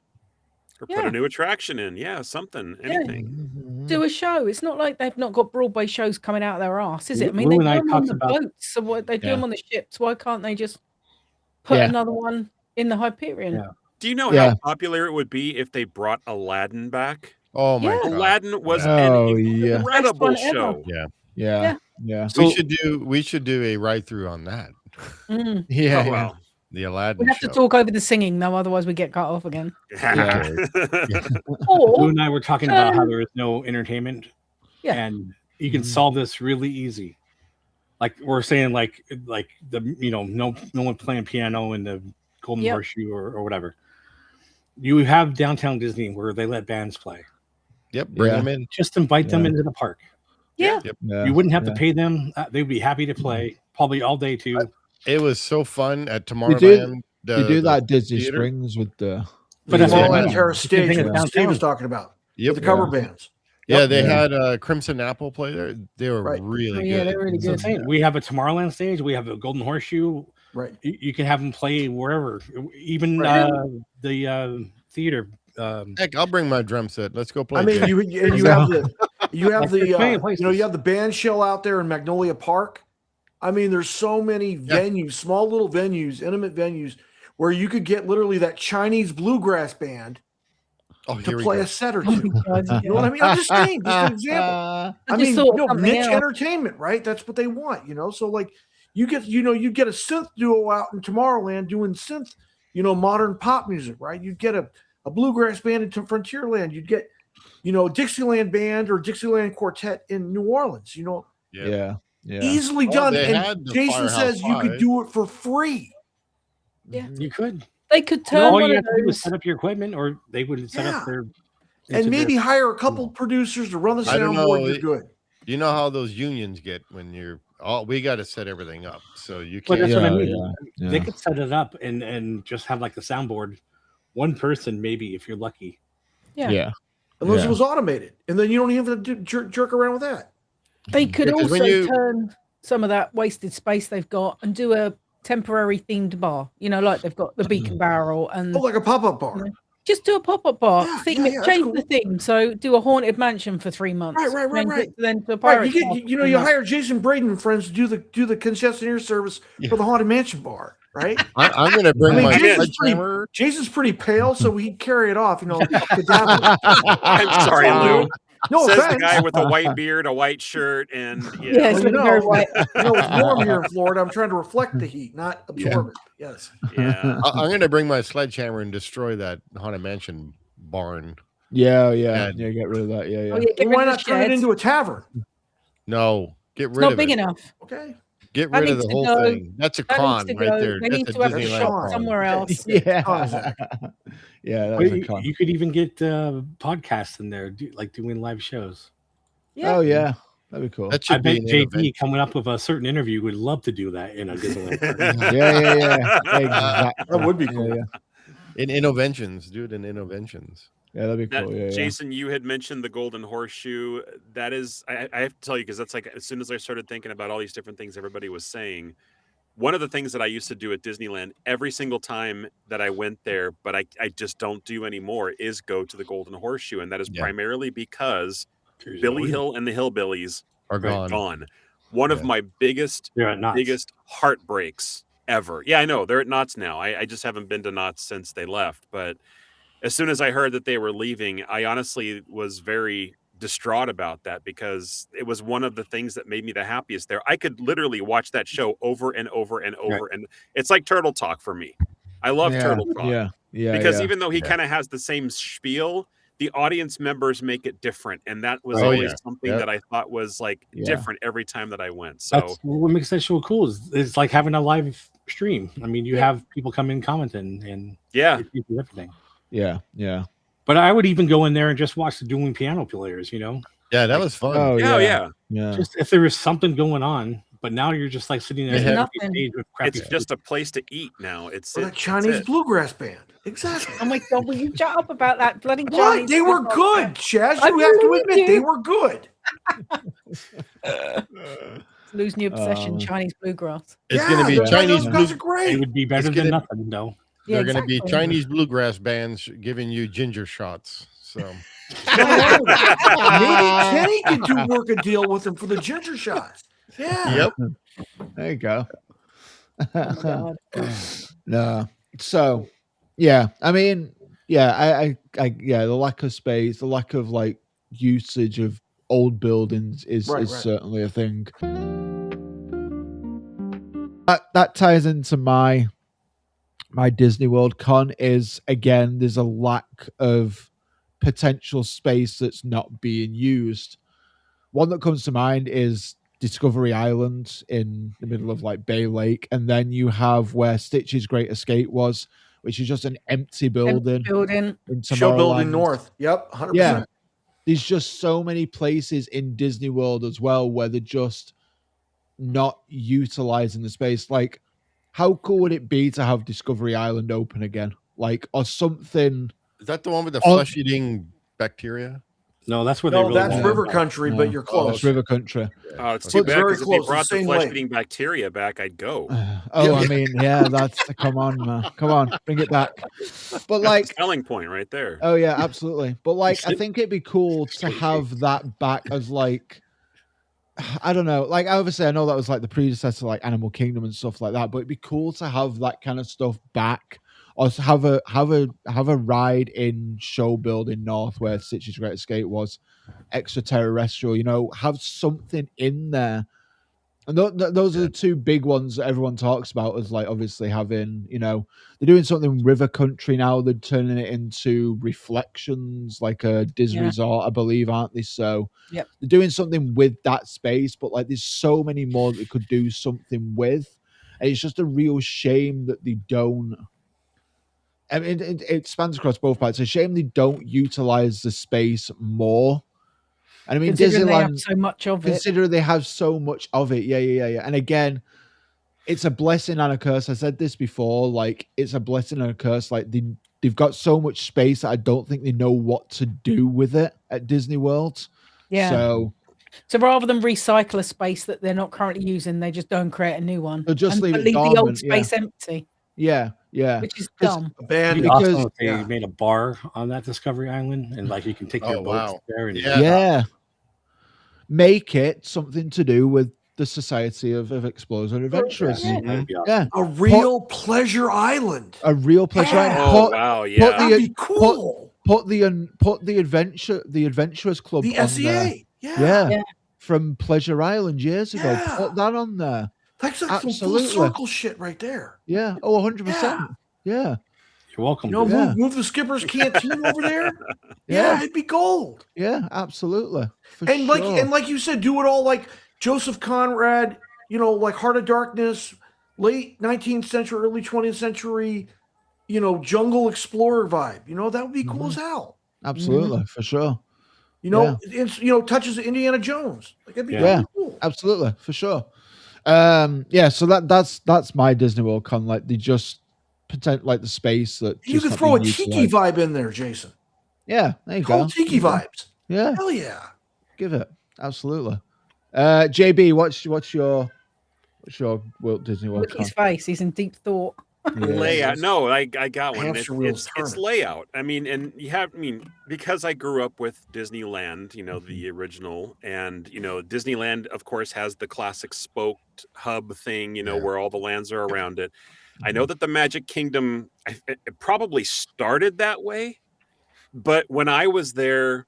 Or put a new attraction in. Yeah, something, anything. Yeah. Do a show. It's not like they've not got Broadway shows coming out of their arse, is it? I mean, they do them on the boats. So what they do them on the ships. Why can't they just put another one in the Hyperion? Yeah. Do you know how popular it would be if they brought Aladdin back? Oh my God. Aladdin was an incredible show. Yeah. So we should do a ride through on that. Yeah. Oh, wow. The Aladdin. We have to talk over the singing though, otherwise we get cut off again. Lou and I were talking about how there is no entertainment. Yeah. And you can solve this really easy. Like we're saying, like the no one playing piano in the Golden Horseshoe or whatever. You have downtown Disney where they let bands play. Yep, bring them in. Just invite them into the park. Yeah. You wouldn't have to pay them. They'd be happy to play, probably all day too. It was so fun at Tomorrowland. You do that Disney Springs with the Tomorrowland Terrace stage that Steve was talking about. With the cover bands. Yeah, they had Crimson Apple play there. They were really good. Yeah, they're really good. We have a Tomorrowland stage. We have a Golden Horseshoe. Right. You can have them play wherever, even the theater. Heck, I'll bring my drum set. Let's go play. I mean, you have the band shell out there in Magnolia Park. I mean, there's so many venues, small little venues, intimate venues, where you could get literally that Chinese bluegrass band to play a set or two. You know what I mean? I'm just saying, just an example. I mean, niche entertainment, right? That's what they want, So like, you get a synth duo out in Tomorrowland doing synth, modern pop music, right? You'd get a bluegrass band in Frontierland. You'd get, Dixieland band or Dixieland quartet in New Orleans. Yeah. Easily done. And Jason says you could do it for free. Yeah, you could. They could turn all you have to do is set up your equipment, or they would set up their and maybe hire a couple producers to run the soundboard. You're good. You know how those unions get when you're we got to set everything up, so you can't. That's what I mean. They could set it up and just have like the soundboard. One person, maybe, if you're lucky. Yeah. Unless it was automated, and then you don't even have to jerk around with that. They could also turn some of that wasted space they've got and do a temporary themed bar. Like they've got the Beacon Barrel and like a pop-up bar. Just do a pop-up bar. Change the theme. So do a haunted mansion for 3 months. Right. Then to a pirate. You hire Jason Braden and friends to do the concessionaire service for the haunted mansion bar. Right, I'm going to bring my sledgehammer. Jason's pretty pale, so he'd carry it off. I'm sorry, Lou. No says offense. The guy with a white beard, a white shirt, and it's very white. It's warm here in Florida. I'm trying to reflect the heat, not absorb it. Yes. Yeah. I'm going to bring my sledgehammer and destroy that haunted mansion barn. Yeah. Get rid of that. Yeah. Why not turn it into a tavern? No, get rid of it. Not big enough. Okay. Get rid of the whole thing. That's a con right there. They need to have a shop somewhere else. Yeah. You could even get podcasts in there, like doing live shows. Yeah. Oh yeah, that'd be cool. I bet JP coming up with a certain interview would love to do that in a Disneyland park. Yeah. Exactly. That would be cool. In Innoventions, do it in Innoventions. Yeah, that'd be cool. Jason, you had mentioned the Golden Horseshoe. That is, I have to tell you, because that's like, as soon as I started thinking about all these different things everybody was saying, one of the things that I used to do at Disneyland every single time that I went there, but I just don't do anymore, is go to the Golden Horseshoe. And that is primarily because Billy Hill and the Hillbillies are gone. One of my biggest heartbreaks ever. Yeah, I know. They're at Knott's now. I just haven't been to Knott's since they left, but as soon as I heard that they were leaving, I honestly was very distraught about that, because it was one of the things that made me the happiest there. I could literally watch that show over and over and over. And it's like Turtle Talk for me. I love Turtle Talk. Yeah. Because even though he kind of has the same spiel, the audience members make it different. And that was always something that I thought was like different every time that I went. So that's what makes that show cool. It's like having a live stream. I mean, you have people come in commenting and everything. Yeah. But I would even go in there and just watch the dueling piano players, Yeah, that was fun. Oh, yeah. Just if there was something going on, but now you're just like sitting there. It's just a place to eat now. It's a Chinese bluegrass band. Exactly. Oh my God, will you shut up about that bloody Chinese? What? They were good, Shazz. You have to admit they were good. Losing your obsession, Chinese bluegrass. It's going to be Chinese bluegrass. It would be better than nothing, though. They're going to be Chinese bluegrass bands giving you ginger shots. So maybe Kenny can work a deal with them for the ginger shots. Yeah. Yep. There you go. Oh, No. So, yeah. I mean, yeah. The lack of space, the lack of like usage of old buildings is certainly a thing. That ties into my Disney World con is, again, there's a lack of potential space that's not being used. One that comes to mind is Discovery Island in the middle of like Bay Lake, and then you have where Stitch's Great Escape was, which is just an empty building. In Show building north. Yep, 100%. Yeah, there's just so many places in Disney World as well where they're just not utilizing the space. Like, how cool would it be to have Discovery Island open again? Like, or something. Is that the one with the flesh-eating bacteria? No, that's where that's River Country, but you're close. It's River Country. Oh, it's too bad because if they brought the flesh-eating bacteria back, I'd go. I mean, yeah, that's come on, man. Come on, bring it back. But like, that's the selling point right there. Oh yeah, absolutely. But like, I think it'd be cool to have that back as like, I don't know, like obviously I know that was like the predecessor, like Animal Kingdom and stuff like that. But it'd be cool to have that kind of stuff back. Or have a ride in Show Building North where Stitch's Great Escape was, extraterrestrial. You know, have something in there, and those are the two big ones that everyone talks about. As like obviously having, you know, they're doing something River Country now. They're turning it into Reflections, like a Disney resort, I believe, aren't they? So they're doing something with that space. But like, there's so many more that they could do something with, and it's just a real shame that they don't. I mean, it spans across both parts. It's a shame they don't utilize the space more. And I mean, considering Disneyland, they have so much of it. Considering they have so much of it. Yeah. And again, it's a blessing and a curse. I said this before. Like, it's a blessing and a curse. Like, they've got so much space that I don't think they know what to do with it at Disney World. Yeah. So rather than recycle a space that they're not currently using, they just don't create a new one. They'll just leave the old space empty. Yeah. Which is dumb. Because they made a bar on that Discovery Island, and like you can take your boats there. And make it something to do with the Society of Explorers and Adventurers. A real pleasure island. A real pleasure island. Oh wow! Yeah, that'd be cool. Put the Adventurers Club. The on SEA. there. Yeah. From Pleasure Island years ago. Yeah. Put that on there. That's like some full circle shit right there. Yeah. Oh, 100%. Yeah. You're welcome. You know, move the skipper's canteen over there. Yeah, it'd be gold. Yeah, absolutely. Like you said, do it all like Joseph Conrad, you know, like Heart of Darkness, late 19th century, early 20th century, you know, jungle explorer vibe. You know, that would be cool as hell. Absolutely, for sure. You know, it's, you know, touches of Indiana Jones. Like, that'd be really cool. Absolutely, for sure. So that's my Disney World con. Like, they just pretend like the space that you can throw a tiki vibe in there, Jason. Yeah, there you go. Tiki vibes. Yeah, hell yeah. Give it absolutely. JB, what's your Walt Disney World? Look at his face; he's in deep thought. Layout. No, I got one. It's layout. I mean, and because I grew up with Disneyland, you know, the original, and you know, Disneyland, of course, has the classic spoked hub thing, you know, where all the lands are around it. I know that the Magic Kingdom it probably started that way, but when I was there,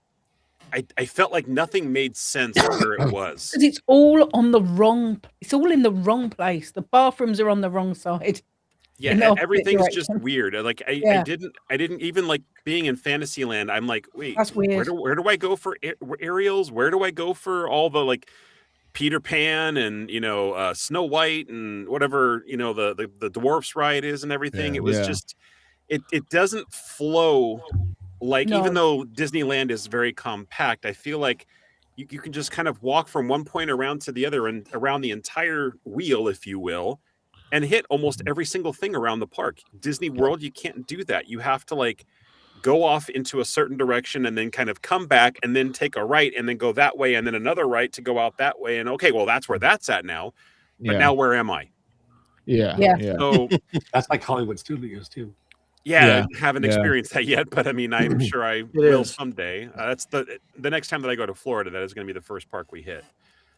I felt like nothing made sense where it was. Because it's all on the wrong. It's all in the wrong place. The bathrooms are on the wrong side. Yeah, and everything's just weird. Like I didn't even like being in Fantasyland. I'm like, wait, that's weird. Where do I go for Ariel's? Where do I go for all the like Peter Pan and you know Snow White and whatever you know the dwarfs ride is and everything? It was just it doesn't flow like even though Disneyland is very compact. I feel like you can just kind of walk from one point around to the other and around the entire wheel, if you will. And hit almost every single thing around the park. Disney World, you can't do that. You have to like go off into a certain direction and then kind of come back and then take a right and then go that way and then another right to go out that way. And okay, well, that's where that's at now. But now where am I? Yeah. So that's like Hollywood Studios too. Yeah, I haven't experienced that yet, but I mean, I'm sure I will someday. That's the next time that I go to Florida, that is going to be the first park we hit.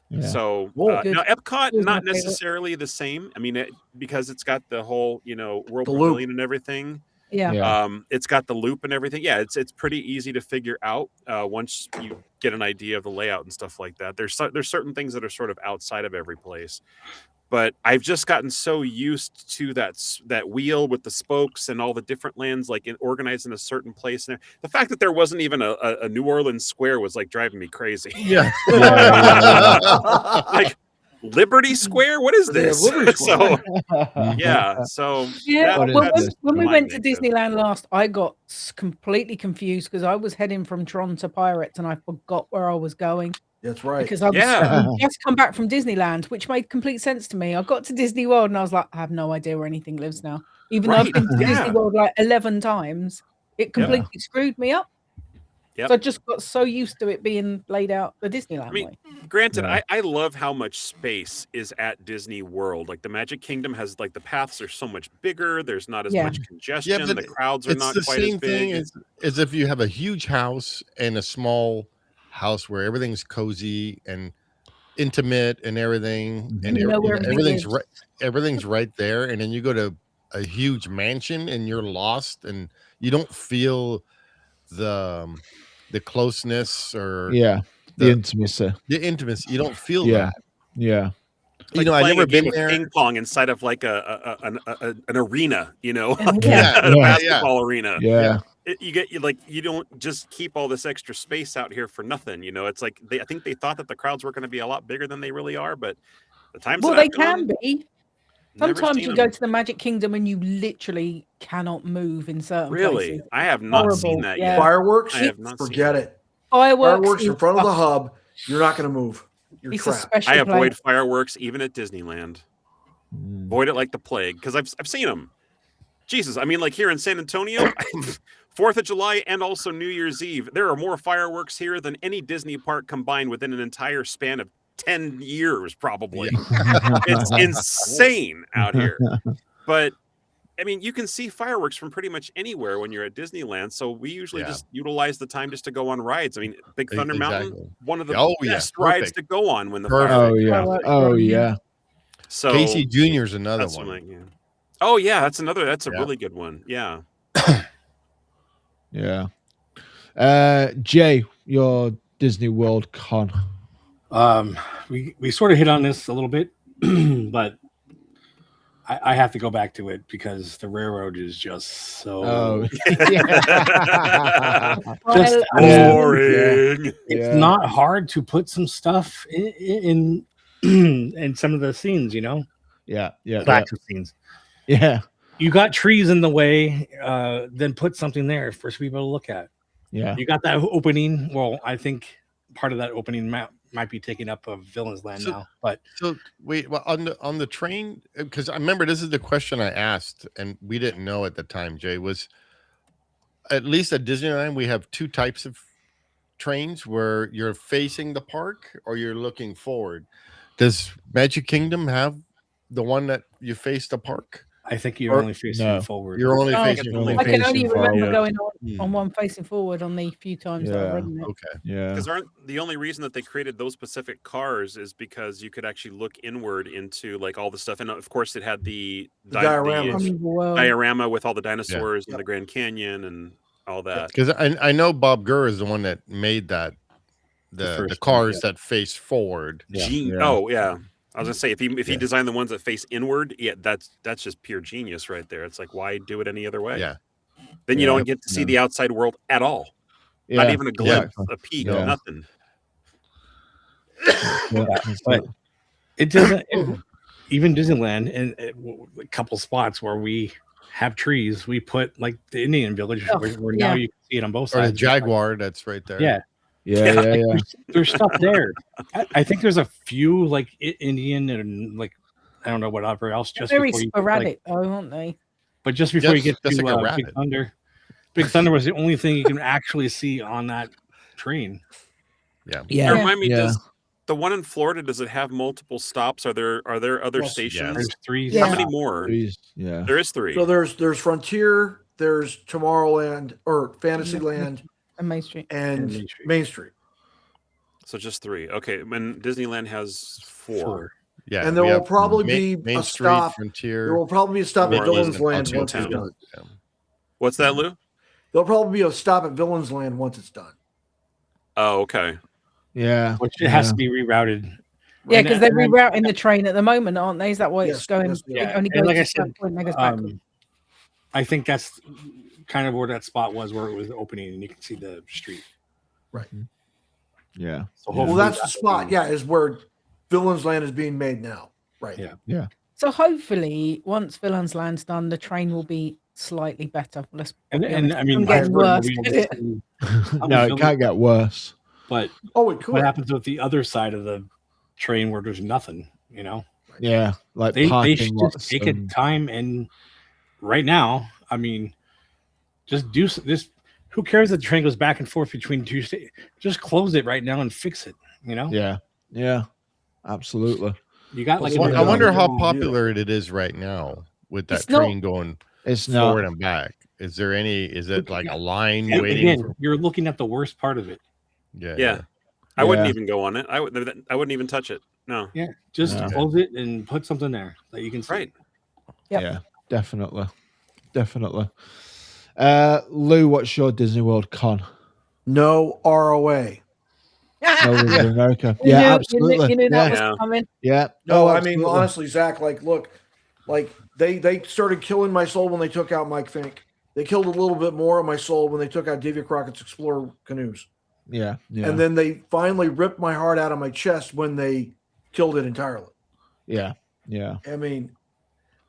Yeah. So now Epcot, not necessarily the same. I mean, because it's got the whole, World Pavilion and everything. Yeah. It's got the loop and everything. Yeah, it's pretty easy to figure out once you get an idea of the layout and stuff like that. There's certain things that are sort of outside of every place. But I've just gotten so used to that wheel with the spokes and all the different lands organized in a certain place. And the fact that there wasn't even a New Orleans square was like driving me crazy. Yeah. Like Liberty Square? What is this? So when we went to Disneyland last, I got completely confused because I was heading from Tron to Pirates and I forgot where I was going. That's right. Because I just come back from Disneyland, which made complete sense to me. I got to Disney World and I was like, I have no idea where anything lives now. Even though I've been to Disney World like 11 times, it completely screwed me up. Yep. So I just got so used to it being laid out the Disneyland way. Granted, I love how much space is at Disney World. Like the Magic Kingdom has the paths are so much bigger. There's not as much congestion. Yeah, the crowds are not quite as big. It's the same thing as if you have a huge house and a small house where everything's cozy and intimate and everything, and everything's right there, and then you go to a huge mansion and you're lost and you don't feel the closeness or the intimacy. You don't feel that. Yeah. Like I've never been there. Ping pong inside of like an arena, a basketball arena. Yeah. You don't just keep all this extra space out here for nothing. It's like I think they thought that the crowds were going to be a lot bigger than they really are, but the times they can be. Sometimes you go to the Magic Kingdom and you literally cannot move in certain places. I have not seen that yet. Fireworks? I have not forget it. Fireworks in front of the hub, you're not going to move. You're trapped. I avoid fireworks even at Disneyland. Avoid it like the plague because I've seen them. Jesus, I mean, like here in San Antonio, 4th of July and also New Year's Eve, there are more fireworks here than any Disney park combined within an entire span of 10 years, probably. It's insane out here. But I mean, you can see fireworks from pretty much anywhere when you're at Disneyland. So we usually just utilize the time just to go on rides. I mean, Big Thunder Mountain, one of the best rides to go on when the fireworks. Oh yeah. So Casey Jr. is another one. Oh yeah, that's a really good one. Yeah. Yeah. Jay, your Disney World con. We sort of hit on this a little bit, but I have to go back to it because the railroad is just so boring. It's not hard to put some stuff in some of the scenes, active scenes. Yeah, you got trees in the way, then put something there for people to look at. Yeah, you got that opening. Well, I think part of that opening might be taken up of Villain's Land now. But wait, well, on the train, because I remember this is the question I asked, and we didn't know at the time. Jay, was at least at Disneyland we have two types of trains where you're facing the park or you're looking forward. Does Magic Kingdom have the one that you face the park? I think you're only facing forward. You're only facing forward. I can only remember going on one facing forward on the few times that I've ridden it. Okay. Yeah. Because the only reason that they created those specific cars is because you could actually look inward into like all the stuff. And of course it had the diorama with all the dinosaurs and the Grand Canyon and all that. Because I know Bob Gurr is the one that made that the cars that face forward. Oh yeah. I was gonna say if he designed the ones that face inward, that's just pure genius right there. It's like, why do it any other way? Yeah. Then you don't get to see the outside world at all. Not even a glimpse, a peek, nothing. But it doesn't. Even Disneyland, and a couple spots where we have trees, we put like the Indian Village, where now you can see it on both sides. Or the Jaguar, that's right there. Yeah. There's stuff there. I think there's a few like Indian and like I don't know whatever else. Just very sporadic, aren't they? But just before you get to Big Thunder, Big Thunder was the only thing you can actually see on that train. Yeah. Remind me, does the one in Florida, does it have multiple stops? Are there other stations? There's 3. How many more? Yeah. There is 3. So there's Frontier, there's Tomorrowland or Fantasyland, and Main Street. And Main Street. So just 3. Okay. And Disneyland has 4. Yeah. And there will probably be Main a Street, stop. Frontier. There will probably be a stop at Villains Land once it's done. What's that, Lou? There'll probably be a stop at Villains Land once it's done. Oh, okay. Yeah. Which it has to be rerouted. Yeah, because they're rerouting the train at the moment, aren't they? Is that why it's going? Only goes like I to said, that point, goes back. I think that's kind of where that spot was, where it was opening, and you can see the street. Right. Yeah. So well, that's the spot. Yeah, is where Villains Land is being made now. Right. Yeah. So hopefully, once Villains Land's done, the train will be slightly better. And I mean, getting worse. No, it can't get worse. But it could. What happens with the other side of the train where there's nothing? You know. Yeah, like they should just take a time, and right now, I mean, just do this. Who cares if the train goes back and forth between 2 states? Just close it right now and fix it. You know? Yeah, absolutely. You got like. I wonder how popular it is right now with that train going. It's forward and back. Is there any? Is it like a line waiting? Again, you're looking at the worst part of it. Yeah. I wouldn't even go on it. I wouldn't even touch it. No. Yeah, just close it and put something there that you can see. Right. Yeah, definitely. Lou, what's your Disney World con? No ROA. No, in America. Yeah, absolutely. You knew that was coming. Yeah. No, I mean, honestly, Zach, look, they started killing my soul when they took out Mike Fink. They killed a little bit more of my soul when they took out Davy Crockett's Explorer canoes. Yeah. And then they finally ripped my heart out of my chest when they killed it entirely. Yeah. I mean,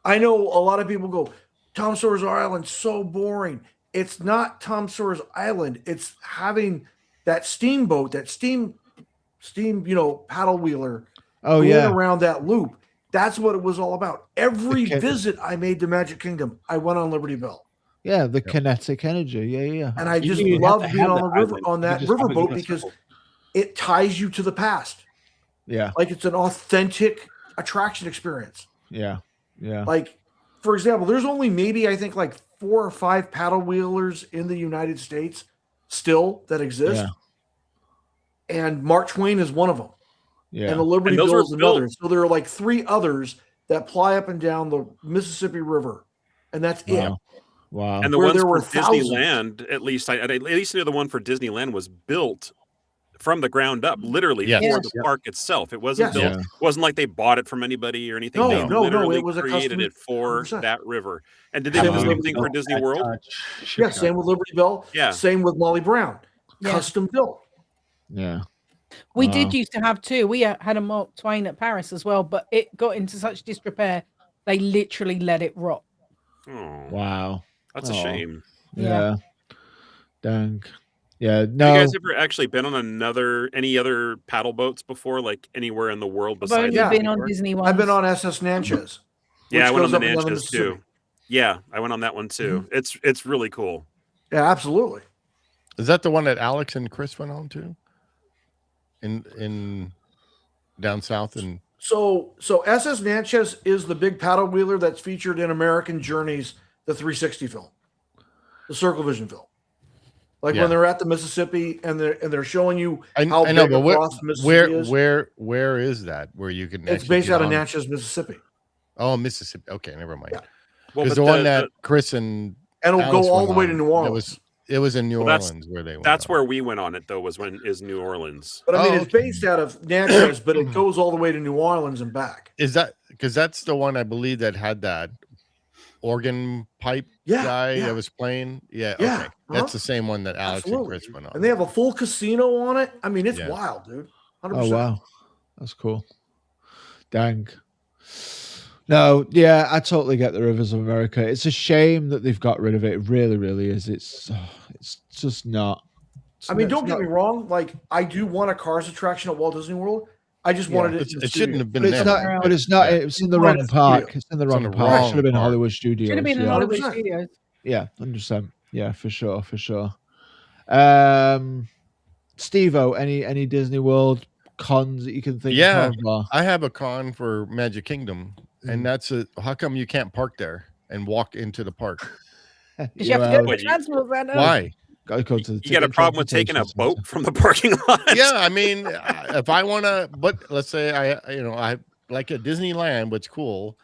I know a lot of people go, Tom Sawyer's Island, so boring. It's not Tom Sawyer's Island. It's having that steamboat, that steam, paddle wheeler around that loop. That's what it was all about. Every visit I made to Magic Kingdom, I went on Liberty Bell. Yeah, the kinetic energy. Yeah. And I just love being on the river on that riverboat because it ties you to the past. Yeah. Like it's an authentic attraction experience. Yeah. Like, for example, there's only maybe I think like 4 or 5 paddle wheelers in the United States still that exist. Yeah. And Mark Twain is one of them. Yeah. And the Liberty Bell is another. So there are like 3 others that ply up and down the Mississippi River. And that's it. Wow. And the ones for Disneyland, at least I knew the one for Disneyland was built from the ground up, literally for the park itself. It wasn't built. It wasn't like they bought it from anybody or anything. They literally it was created it for 100%. That river. And did they do the same thing for Disney World? Yeah, same with Liberty Bell. Yeah, same with Molly Brown. Custom built. Yeah. We did used to have 2. We had a Mark Twain at Paris as well, but it got into such disrepair they literally let it rot. Oh, wow. That's a shame. Yeah. Dang. Yeah. No. Have you guys ever actually been on any other paddle boats before, like anywhere in the world besides? I've been on Disney ones. I've been on SS Natchez. Yeah, I went on the Natchez too. Yeah, I went on that one too. Mm-hmm. It's really cool. Yeah, absolutely. Is that the one that Alex and Chris went on to? In down south and so SS Natchez is the big paddle wheeler that's featured in American Journeys, the 360 film, the Circle Vision film. Like when they're at the Mississippi and they're showing you how big across Mississippi is. Where is that? Where you can? It's based out of Natchez, Mississippi. Oh, Mississippi. Okay, never mind. Yeah. Well, the one that Chris and it'll go all the way to New Orleans. It was in New Orleans where they went. That's where we went on it though. Is New Orleans? But I mean, it's based out of Natchez, but it goes all the way to New Orleans and back. Is that because that's the one I believe that had that organ pipe guy that was playing? Yeah. Okay. That's the same one that Alex and Chris went on. And they have a full casino on it. I mean, it's wild, dude. 100%. Oh wow, that's cool. Dang. No, yeah, I totally get the Rivers of America. It's a shame that they've got rid of it. It really, really is. It's just not. Don't get me wrong. Like, I do want a Cars attraction at Walt Disney World. I just wanted it. It shouldn't have been there. But it's not. It's in the wrong park. It's in the wrong park. It should have been Hollywood Studios. Should have been in Hollywood Studios. Yeah, 100%. Yeah, for sure. Steve-O, any Disney World cons that you can think of? I have a con for Magic Kingdom, and that's how come you can't park there and walk into the park? Because you have to go to the transport center. Why? Go to the you got a problem with taking a boat from the parking lot? Yeah, I mean, if I want to, but let's say I like a Disneyland. What's cool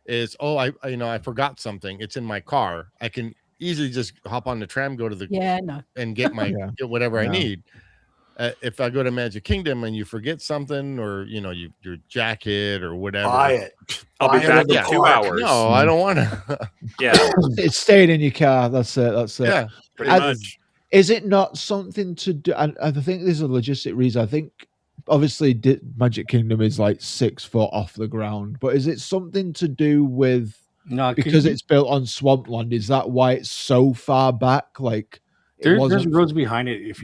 is I forgot something. It's in my car. I can easily just hop on the tram, go to the and get my get whatever I need. If I go to Magic Kingdom and you forget something, or your jacket or whatever, buy it. I'll be back in 2 hours. No, I don't want to. Yeah, it's staying in your car. That's it. Yeah, pretty much. Is it not something to do? And I think there's a logistic reason. I think obviously Magic Kingdom is like 6 foot off the ground, but is it something to do with because it's built on swampland? Is that why it's so far back? Like there's roads behind it.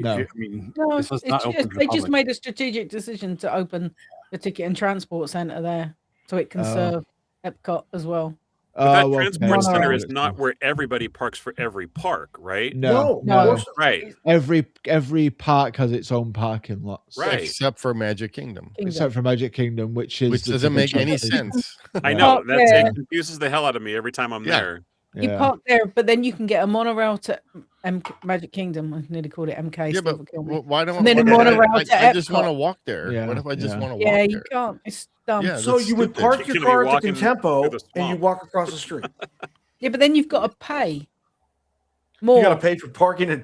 They just made a strategic decision to open the Ticket and Transport Center there, so it can serve Epcot as well. But that transport center is not where everybody parks for every park, right? No. Right. Every park has its own parking lots, right? Except for Magic Kingdom. Except for Magic Kingdom, which doesn't make any sense. I know it confuses the hell out of me every time I'm there. You park there, but then you can get a monorail to Magic Kingdom. I nearly called it MK. Yeah, but why don't then a monorail to I just want to walk there. Yeah. What if I just want to walk there? Yeah, you can't. It's dumb. Yeah, so you would park your car at the Contempo and you walk across the street. Yeah, but then you've got to pay more. You got to pay for parking at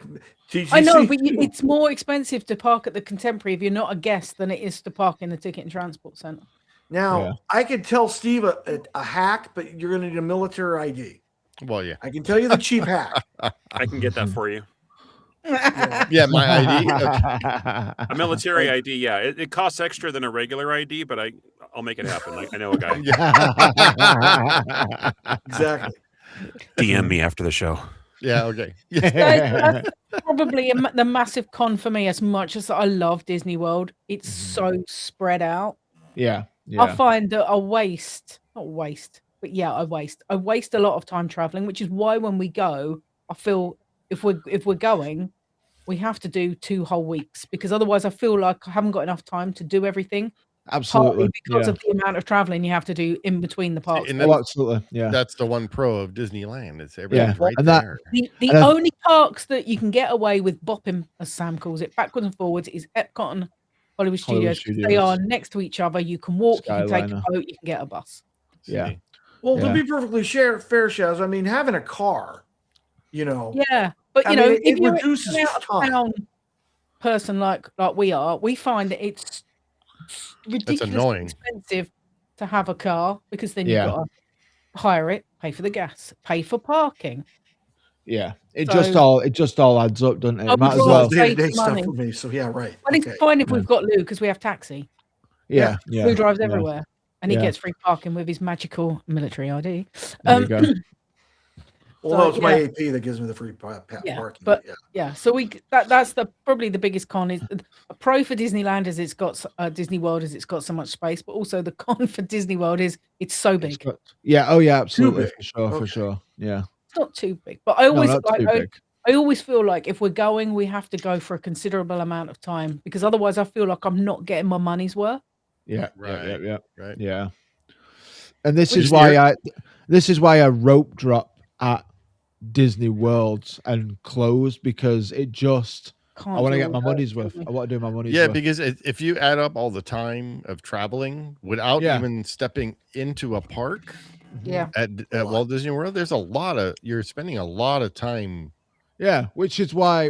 TGC. I know, but it's more expensive to park at the Contemporary if you're not a guest than it is to park in the Ticket and Transport Center. Now, I could tell Steve a hack, but you're going to need a military ID. Well, yeah. I can tell you the cheap hack. I can get that for you. Yeah, my ID. Okay. A military ID, yeah. It costs extra than a regular ID, but I'll make it happen. I know a guy. Exactly. DM me after the show. Yeah, okay. That's probably the massive con for me. As much as I love Disney World, it's so spread out. Yeah. I find that I waste a lot of time traveling, which is why when we go, I feel if we're going, we have to do 2 whole weeks, because otherwise I feel like I haven't got enough time to do everything. Absolutely, because of the amount of traveling you have to do in between the parks. Absolutely, yeah. That's the one pro of Disneyland. It's everything's right and there. The only parks that you can get away with bopping, as Sam calls it, backwards and forwards, is Epcot and Hollywood Studios. They are next to each other. You can walk, you can take a boat, you can get a bus. Yeah. Well, to be perfectly fair, Shazz, I mean, having a car, Yeah, but if you're an out-of-town person like we are, we find that it's ridiculously expensive to have a car, because then you've got to hire it, pay for the gas, pay for parking. Yeah, it just all adds up, doesn't it? It might as well. Day-to-day stuff for me, so yeah, right. But it's fine if we've got Lou, because we have taxi. Yeah. Lou drives everywhere. And he gets free parking with his magical military ID. There you go. Well, it's my AP that gives me the free parking. But so that's probably the biggest con. Is a pro for Disneyland is it's got Disney World is it's got so much space, but also the con for Disney World is it's so big. Absolutely, for sure. Yeah, it's not too big, but I always feel like if we're going, we have to go for a considerable amount of time, because otherwise I feel like I'm not getting my money's worth. Yeah. And this is why I rope drop at Disney World and close, because it just I want to get my money's worth. I want to do my money's worth. Yeah, because if you add up all the time of traveling without even stepping into a park, at Walt Disney World, you're spending a lot of time. Yeah, which is one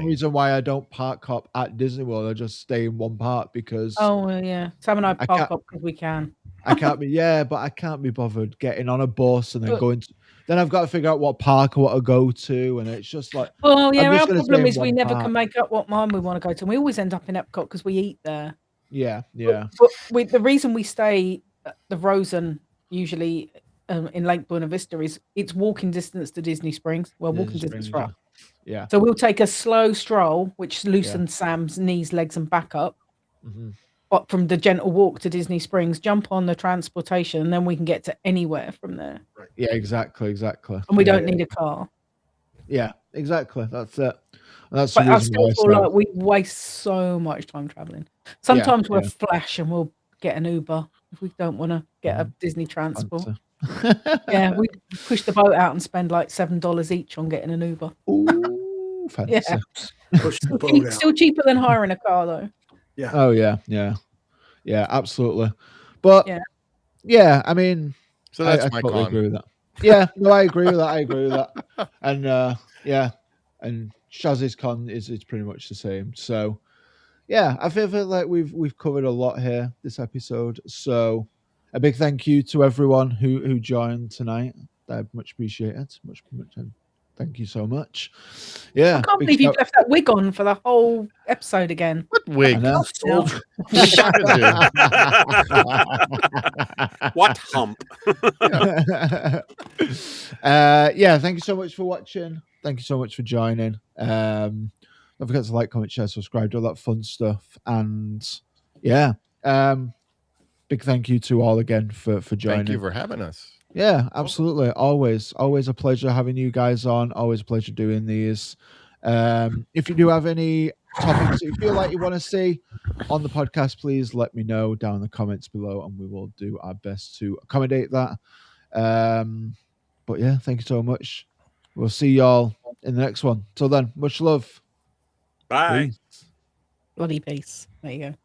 reason why I don't park hop at Disney World. I just stay in one park because. Oh yeah, Sam and I park hop because we can. I can't be but I can't be bothered getting on a bus and then going. Then I've got to figure out what park I want to go to, and it's just like. Well, yeah, our problem is we never can make up what mine we want to go to, and we always end up in Epcot because we eat there. Yeah. But the reason we stay at the Rosen usually in Lake Buena Vista is it's walking distance to Disney Springs. Well, walking distance for us. Yeah. So we'll take a slow stroll, which loosens Sam's knees, legs, and back up. Mm-hmm. But from the gentle walk to Disney Springs, jump on the transportation, and then we can get to anywhere from there. Right. Yeah, exactly. And we don't need a car. Yeah. exactly. That's it. That's But the I reason still why. feel like we waste so much time traveling. Sometimes we're flash and we'll get an Uber if we don't want to get a Disney transport. Yeah, we push the boat out and spend like $7 each on getting an Uber. Ooh, fancy. Yeah. Push the boat out. Still cheaper than hiring a car though. Yeah. Oh yeah, absolutely. But yeah, I mean, so that's I my totally con. agree with that. Yeah, no, I agree with that. And and Shazz's con is pretty much the same. So yeah, I feel like we've covered a lot here this episode. So a big thank you to everyone who joined tonight. I much appreciate it. Much. Thank you so much. Yeah, I can't believe you've left that wig on for the whole episode again. What wig? What hump? Thank you so much for watching. Thank you so much for joining. Don't forget to like, comment, share, subscribe, all that fun stuff. And big thank you to all again for joining. Thank you for having us. Yeah, absolutely. Always a pleasure having you guys on. Always a pleasure doing these. If you do have any topics that you feel like you want to see on the podcast, please let me know down in the comments below, and we will do our best to accommodate that. But yeah, thank you so much. We'll see y'all in the next one. Till then, much love. Bye. Peace. Bloody peace. There you go.